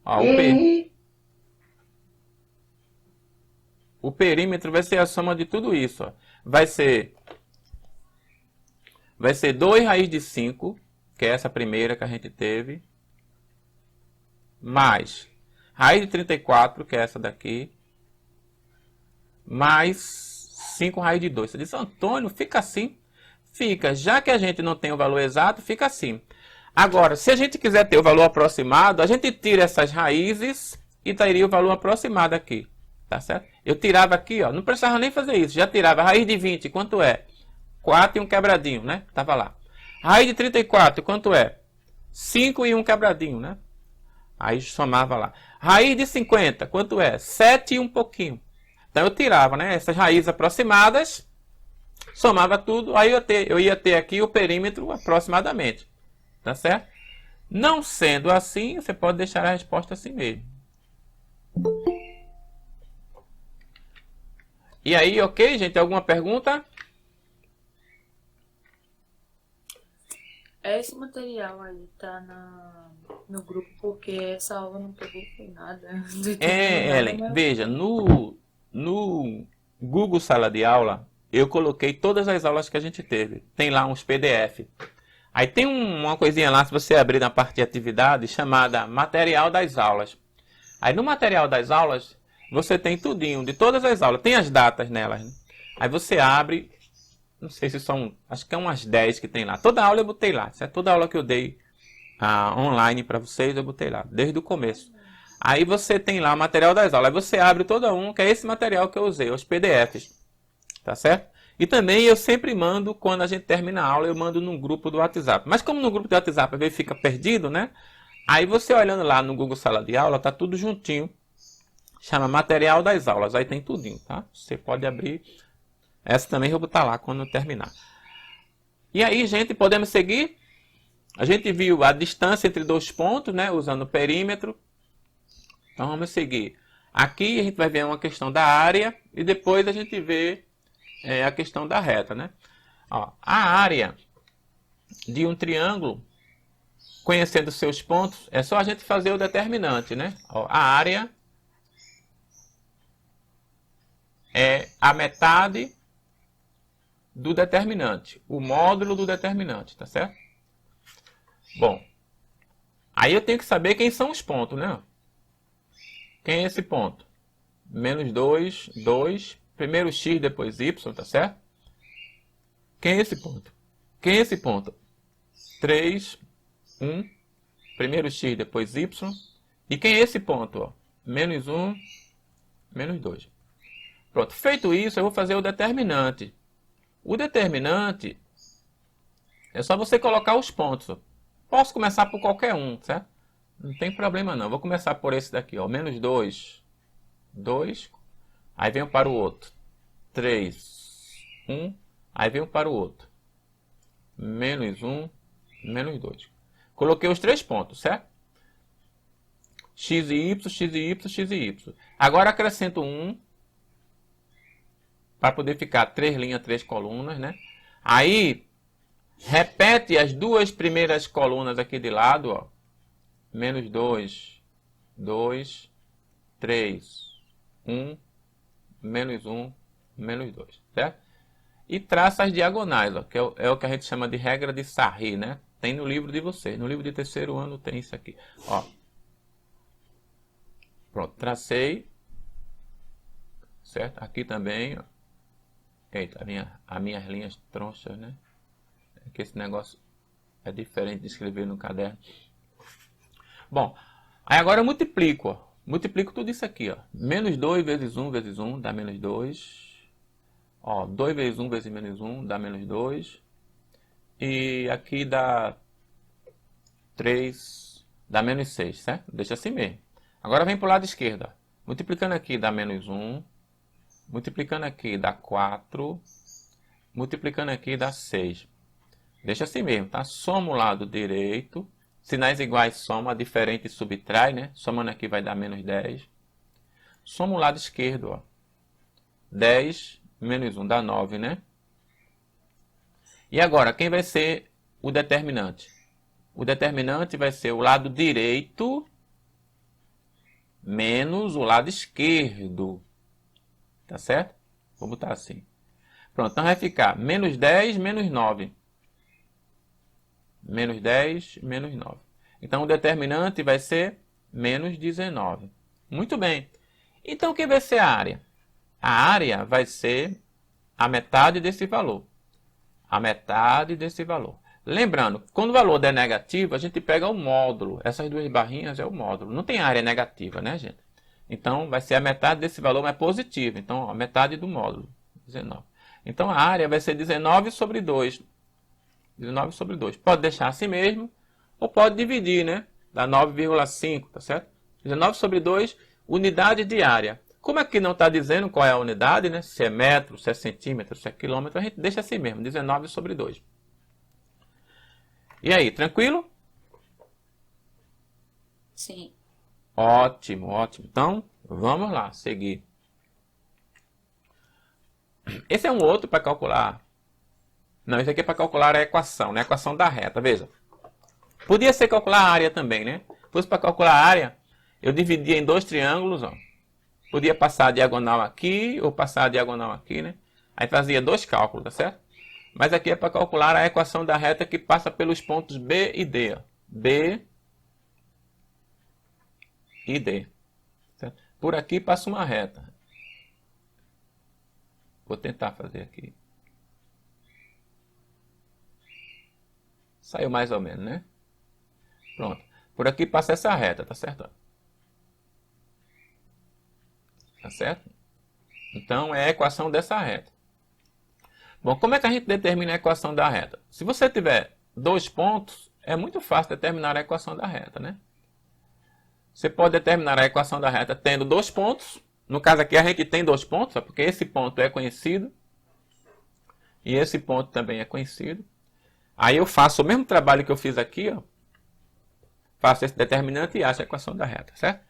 Ó, o perímetro vai ser a soma de tudo isso. Ó. Vai ser 2 raiz de 5, que é essa primeira que a gente teve, mais raiz de 34, que é essa daqui, mais 5 raiz de 2. Você diz, Antônio, fica assim. Fica. Já que a gente não tem o valor exato, fica assim. Agora, se a gente quiser ter o valor aproximado, a gente tira essas raízes e teria o valor aproximado aqui. Tá certo? Eu tirava aqui, ó, não precisava nem fazer isso. Já tirava raiz de 20, quanto é? 4 e um quebradinho, né? Tava lá. Raiz de 34, quanto é? 5 e um quebradinho, né? Aí somava lá. Raiz de 50, quanto é? 7 e um pouquinho. Então eu tirava, né, essas raízes aproximadas, somava tudo, aí eu ia ter aqui o perímetro aproximadamente. Tá certo? Não sendo assim, você pode deixar a resposta assim mesmo. E aí, ok, gente? Alguma pergunta? Esse material aí tá no grupo porque essa aula não pegou com nada. Não entendi nada, Ellen, mas- veja, no Google Sala de Aula, eu coloquei todas as aulas que a gente teve. Tem lá uns PDF. Aí tem uma coisinha lá, se você abrir na parte de atividade, chamada Material das Aulas. Aí no Material das Aulas, você tem tudinho, de todas as aulas. Tem as datas nelas, né? Aí você abre, não sei se são, acho que é umas 10 que tem lá. Toda aula eu botei lá, certo? Toda aula que eu dei online para vocês, eu botei lá, desde o começo. Aí você tem lá o material das aulas. Aí você abre todo um, que é esse material que eu usei, os PDFs. Tá certo? E também eu sempre mando, quando a gente termina a aula, eu mando num grupo do WhatsApp. Mas como no grupo do WhatsApp às vezes fica perdido, né? Aí você olhando lá no Google Sala de Aula, tá tudo juntinho. Chama Material das Aulas. Aí tem tudinho, tá? Você pode abrir. Essa também eu vou botar lá quando eu terminar. E aí, gente, podemos seguir? A gente viu a distância entre dois pontos, né? Usando o perímetro. Então vamos seguir. Aqui a gente vai ver uma questão da área e depois a gente vê a questão da reta, né? Ó, a área de um triângulo, conhecendo seus pontos, é só a gente fazer o determinante, né? Ó, a área é a metade do determinante, o módulo do determinante, tá certo? Bom, aí eu tenho que saber quem são os pontos, né? Quem é esse ponto? Menos 2, 2, primeiro x, depois y, tá certo? Quem é esse ponto? Quem é esse ponto? 3, 1, primeiro x, depois y. E quem é esse ponto? Ó? Menos 1, menos 2. Pronto, feito isso, eu vou fazer o determinante. O determinante é só você colocar os pontos. Ó. Posso começar por qualquer um, certo? Não tem problema não. Vou começar por esse daqui, ó. Menos 2, 2. Aí venho para o outro. 3, 1. Aí venho para o outro. Menos 1, menos 2. Coloquei os três pontos, certo? X e Y, X e Y, X e Y. Agora acrescento 1. Para poder ficar 3 linhas, 3 colunas, né? Aí, repete as duas primeiras colunas aqui de lado, ó. Menos 2, 2, 3, 1, menos 1, menos 2, certo? E traça as diagonais, ó, que é o que a gente chama de regra de Sarri, né? Tem no livro de vocês. No livro de terceiro ano tem isso aqui, ó. Pronto, tracei. Certo? Aqui também, ó. Eita, as minhas linhas tronchas, né? É que esse negócio é diferente de escrever no caderno. Bom, aí agora eu multiplico, ó. Multiplico tudo isso aqui, ó. Menos 2 vezes 1 dá menos 2. Ó, 2 vezes 1 vezes menos 1 dá menos 2. E aqui dá 3, dá menos 6, certo? Deixa assim mesmo. Agora vem para o lado esquerdo, ó. Multiplicando aqui dá menos 1. Multiplicando aqui dá 4. Multiplicando aqui dá 6. Deixa assim mesmo, tá? Soma o lado direito. Sinais iguais soma, diferente subtrai, né? Somando aqui vai dar menos 10. Soma o lado esquerdo, ó. 10 menos 1 dá 9, né? E agora, quem vai ser o determinante? O determinante vai ser o lado direito menos o lado esquerdo. Tá certo? Vou botar assim. Pronto, então vai ficar menos 10 menos 9. Menos 10, menos 9. Então, o determinante vai ser menos 19. Muito bem. Então, o que vai ser a área? A área vai ser a metade desse valor. A metade desse valor. Lembrando, quando o valor der negativo, a gente pega o módulo. Essas duas barrinhas é o módulo. Não tem área negativa, né, gente? Então, vai ser a metade desse valor, mas positivo. Então, a metade do módulo, 19. Então, a área vai ser 19 sobre 2. 19 sobre 2. Pode deixar assim mesmo, ou pode dividir, né? Dá 9,5, tá certo? 19 sobre 2, unidade de área. Como aqui não está dizendo qual é a unidade, né? Se é metro, se é centímetro, se é quilômetro, a gente deixa assim mesmo, 19 sobre 2. E aí, tranquilo? Sim. Ótimo, ótimo. Então, vamos lá, seguir. Esse é um outro para calcular. Não, esse aqui é para calcular a equação, né? A equação da reta, veja. Podia ser calcular a área também, né? Se fosse para calcular a área, eu dividia em dois triângulos, ó. Podia passar a diagonal aqui ou passar a diagonal aqui, né? Aí fazia dois cálculos, tá certo? Mas aqui é para calcular a equação da reta que passa pelos pontos B e D. Ó. B e D. Certo? Por aqui passa uma reta. Vou tentar fazer aqui. Saiu mais ou menos, né? Pronto. Por aqui passa essa reta, tá certo? Tá certo? Então, é a equação dessa reta. Bom, como é que a gente determina a equação da reta? Se você tiver dois pontos, é muito fácil determinar a equação da reta, né? Você pode determinar a equação da reta tendo dois pontos. No caso aqui, a gente tem dois pontos, porque esse ponto é conhecido. E esse ponto também é conhecido. Aí eu faço o mesmo trabalho que eu fiz aqui, ó. Faço esse determinante e acho a equação da reta, certo?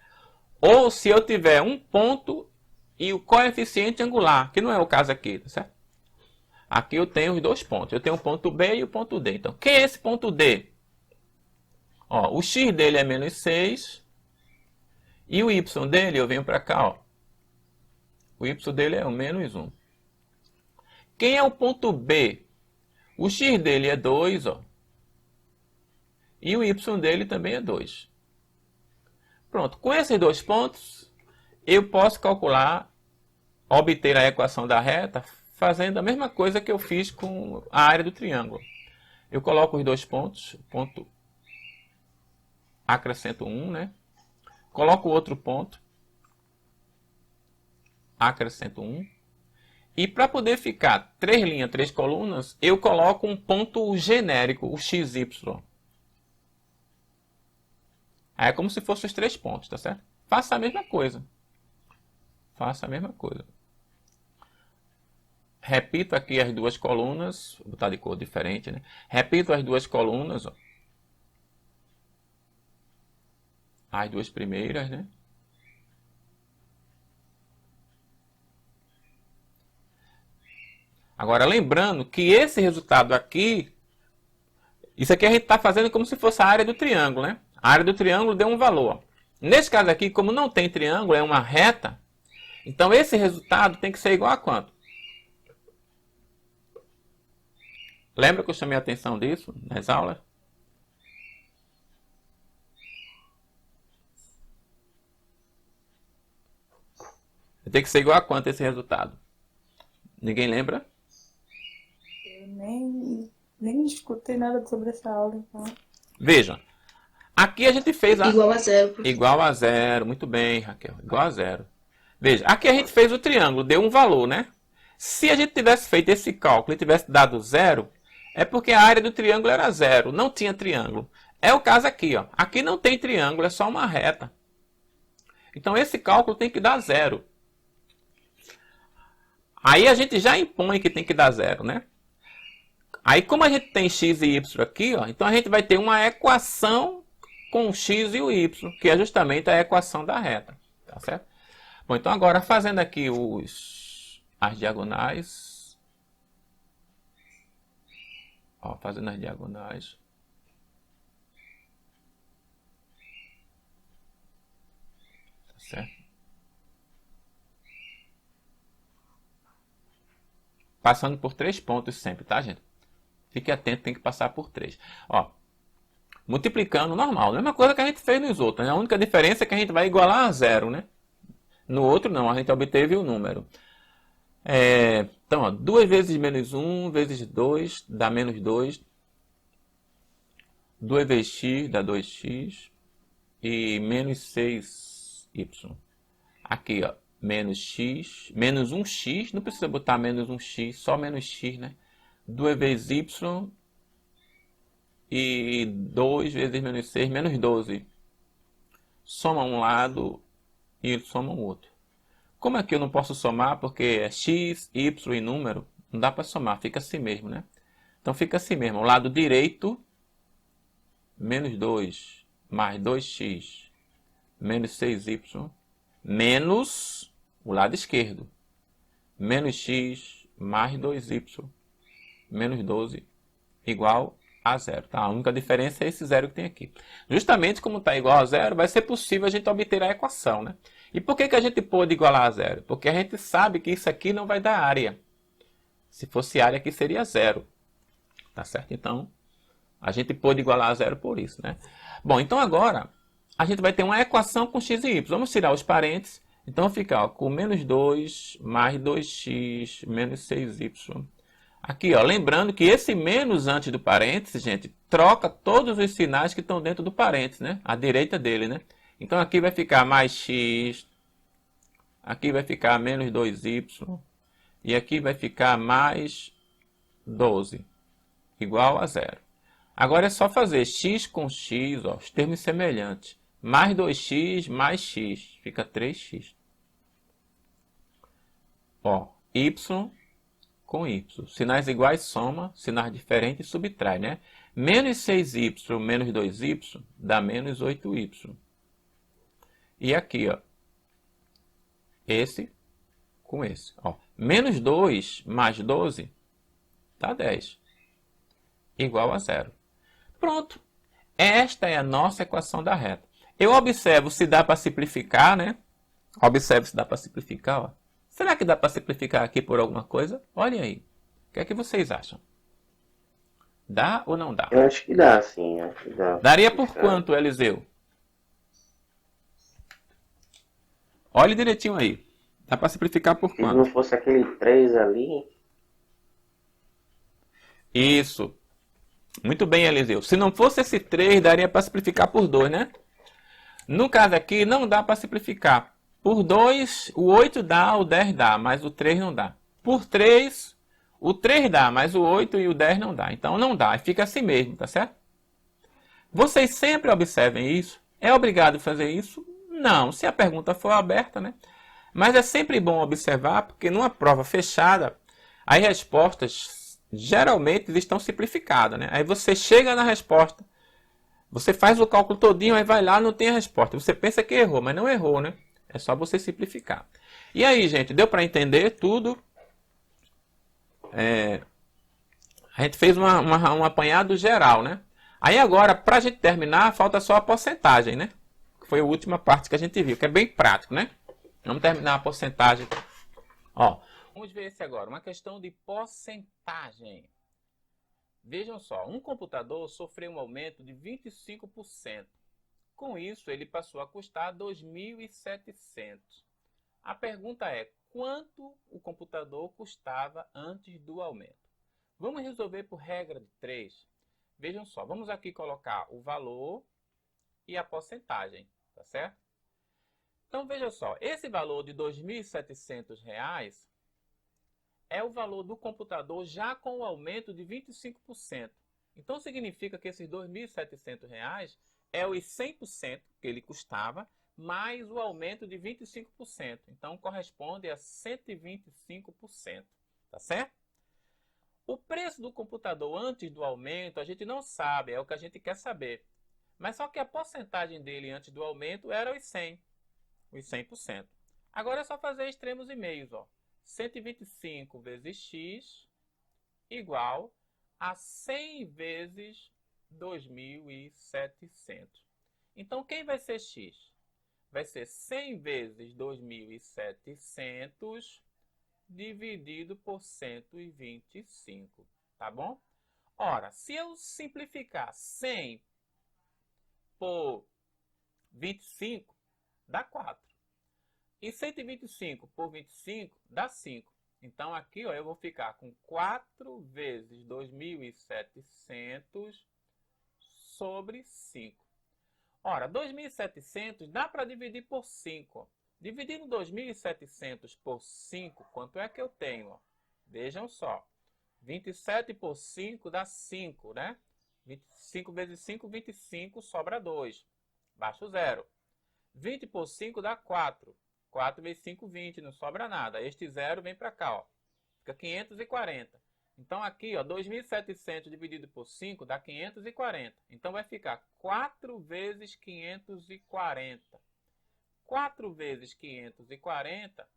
Ou se eu tiver um ponto e o coeficiente angular, que não é o caso aqui, tá certo? Aqui eu tenho os dois pontos. Eu tenho o ponto B e o ponto D. Então, quem é esse ponto D? Ó, o x dele é menos 6. E o y dele, eu venho para cá, ó. O y dele é o menos 1. Quem é o ponto B? O x dele é 2, ó. E o y dele também é 2. Pronto, com esses dois pontos, eu posso calcular, obter a equação da reta, fazendo a mesma coisa que eu fiz com a área do triângulo. Eu coloco os dois pontos, ponto, acrescento 1, né? Coloco outro ponto, acrescento 1. E para poder ficar 3 linhas, 3 colunas, eu coloco um ponto genérico, o xy. Aí é como se fossem os 3 pontos, tá certo? Faça a mesma coisa. Faça a mesma coisa. Repito aqui as duas colunas. Vou botar de cor diferente, né? Repito as duas colunas, ó. As duas primeiras, né? Agora, lembrando que esse resultado aqui, isso aqui a gente está fazendo como se fosse a área do triângulo, né? A área do triângulo deu um valor. Nesse caso aqui, como não tem triângulo, é uma reta, então esse resultado tem que ser igual a quanto? Lembra que eu chamei a atenção disso nas aulas? Tem que ser igual a quanto esse resultado? Ninguém lembra? Eu nem escutei nada sobre essa aula, então. Veja. Aqui a gente fez a... Igual a zero. Professor. Igual a zero. Muito bem, Raquel. Igual a zero. Veja, aqui a gente fez o triângulo, deu um valor, né? Se a gente tivesse feito esse cálculo e tivesse dado zero, é porque a área do triângulo era zero, não tinha triângulo. É o caso aqui, ó. Aqui não tem triângulo, é só uma reta. Então esse cálculo tem que dar zero. Aí a gente já impõe que tem que dar zero, né? Aí como a gente tem x e y aqui, ó, então a gente vai ter uma equação com o x e o y, que é justamente a equação da reta, tá certo? Bom, então agora fazendo aqui as diagonais, ó, fazendo as diagonais, tá certo? Passando por 3 pontos sempre, tá, gente? Fique atento, tem que passar por 3. Ó, multiplicando normal, a mesma coisa que a gente fez nos outros, né? A única diferença é que a gente vai igualar a zero, né? No outro não, a gente obteve o número. Então, ó, 2 vezes menos 1 vezes 2 dá menos 2. 2 vezes x dá 2x. E menos 6y. Aqui, ó, menos x, menos 1x, não precisa botar menos 1x, só menos x, né? 2 vezes y e 2 vezes menos 6, menos 12. Soma um lado e soma o outro. Como aqui eu não posso somar, porque é x, y e número, não dá para somar, fica assim mesmo, né? Então fica assim mesmo, o lado direito, menos 2, mais 2x, menos 6y, menos o lado esquerdo, menos x, mais 2y, menos 12, igual a zero. Tá? A única diferença é esse zero que tem aqui. Justamente como está igual a zero, vai ser possível a gente obter a equação, né? E por que a gente pôde igualar a zero? Porque a gente sabe que isso aqui não vai dar área. Se fosse área aqui seria zero. Tá certo? Então, a gente pôde igualar a zero por isso, né? Bom, então agora, a gente vai ter uma equação com x e y. Vamos tirar os parênteses. Então, fica ó, com menos 2 mais 2x menos 6y. Aqui, ó, lembrando que esse menos antes do parênteses, gente, troca todos os sinais que estão dentro do parênteses, né? À direita dele, né? Então, aqui vai ficar mais x. Aqui vai ficar menos 2y. E aqui vai ficar mais 12. Igual a zero. Agora é só fazer x com x, ó, os termos semelhantes. Mais 2x mais x. Fica 3x. Ó, y com y. Sinais iguais soma, sinais diferentes subtrai, né? Menos 6y menos 2y dá menos 8y. E aqui, ó, esse com esse. Ó, menos 2 mais 12 dá 10. Igual a zero. Pronto. Esta é a nossa equação da reta. Eu observo se dá para simplificar, né? Observo se dá para simplificar, ó. Será que dá para simplificar aqui por alguma coisa? Olhem aí. O que é que vocês acham? Dá ou não dá? Eu acho que dá, sim. Acho que dá. Daria por quanto, Eliseu? Olhe direitinho aí. Dá para simplificar por Se não quanto? fosse aquele 3 ali, Isso. Muito bem, Eliseu. Se não fosse esse 3, daria para simplificar por 2, né? No caso aqui, não dá para simplificar. Por 2, o 8 dá, o 10 dá, mas o 3 não dá. Por 3, o 3 dá, mas o 8 e o 10 não dá. Então não dá, fica assim mesmo, tá certo? Vocês sempre observem isso. É obrigado a fazer isso? Não, se a pergunta for aberta, né? Mas é sempre bom observar, porque numa prova fechada, as respostas geralmente estão simplificadas, né? Aí você chega na resposta, você faz o cálculo todinho, aí vai lá, não tem a resposta. Você pensa que errou, mas não errou, né? É só você simplificar. E aí, gente, deu para entender tudo? A gente fez um apanhado geral, né? Aí agora, para a gente terminar, falta só a porcentagem, né? Que foi a última parte que a gente viu, que é bem prático, né? Vamos terminar a porcentagem. Ó, vamos ver esse agora. Uma questão de porcentagem. Vejam só, um computador sofreu um aumento de 25%. Com isso, ele passou a custar 2.700. A pergunta é, quanto o computador custava antes do aumento? Vamos resolver por regra de 3. Vejam só, vamos aqui colocar o valor e a porcentagem, tá certo? Então, veja só, esse valor de R$ 2.700 é o valor do computador já com o aumento de 25%. Então, significa que esses R$ 2.700 é os 100% que ele custava, mais o aumento de 25%. Então, corresponde a 125%. Tá certo? O preço do computador antes do aumento, a gente não sabe, é o que a gente quer saber. Mas só que a porcentagem dele antes do aumento era os 100%. Os 100%. Agora é só fazer extremos e meios. Ó. 125 vezes x igual a 100 vezes 2.700. Então, quem vai ser x? Vai ser 100 vezes 2.700 dividido por 125. Tá bom? Ora, se eu simplificar 100 por 25, dá 4. E 125 por 25 dá 5. Então, aqui ó, eu vou ficar com 4 vezes 2.700 sobre 5. Ora, 2.700 dá para dividir por 5. Dividindo 2.700 por 5, quanto é que eu tenho? Ó? Vejam só. 27 por 5 dá 5, né? 25 vezes 5, 25, sobra 2. Baixa o 0. 20 por 5 dá 4. 4 vezes 5, 20, não sobra nada. Este 0 vem para cá, ó. Fica 540. Então aqui, ó, 2.700 dividido por 5 dá 540. Então vai ficar 4 vezes 540. 4 vezes 540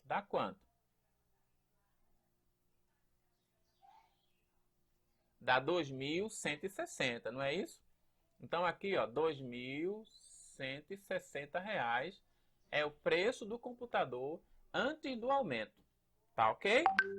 dá quanto? Dá 2.160, não é isso? Então aqui, ó, R$ 2.160 é o preço do computador antes do aumento. Tá ok?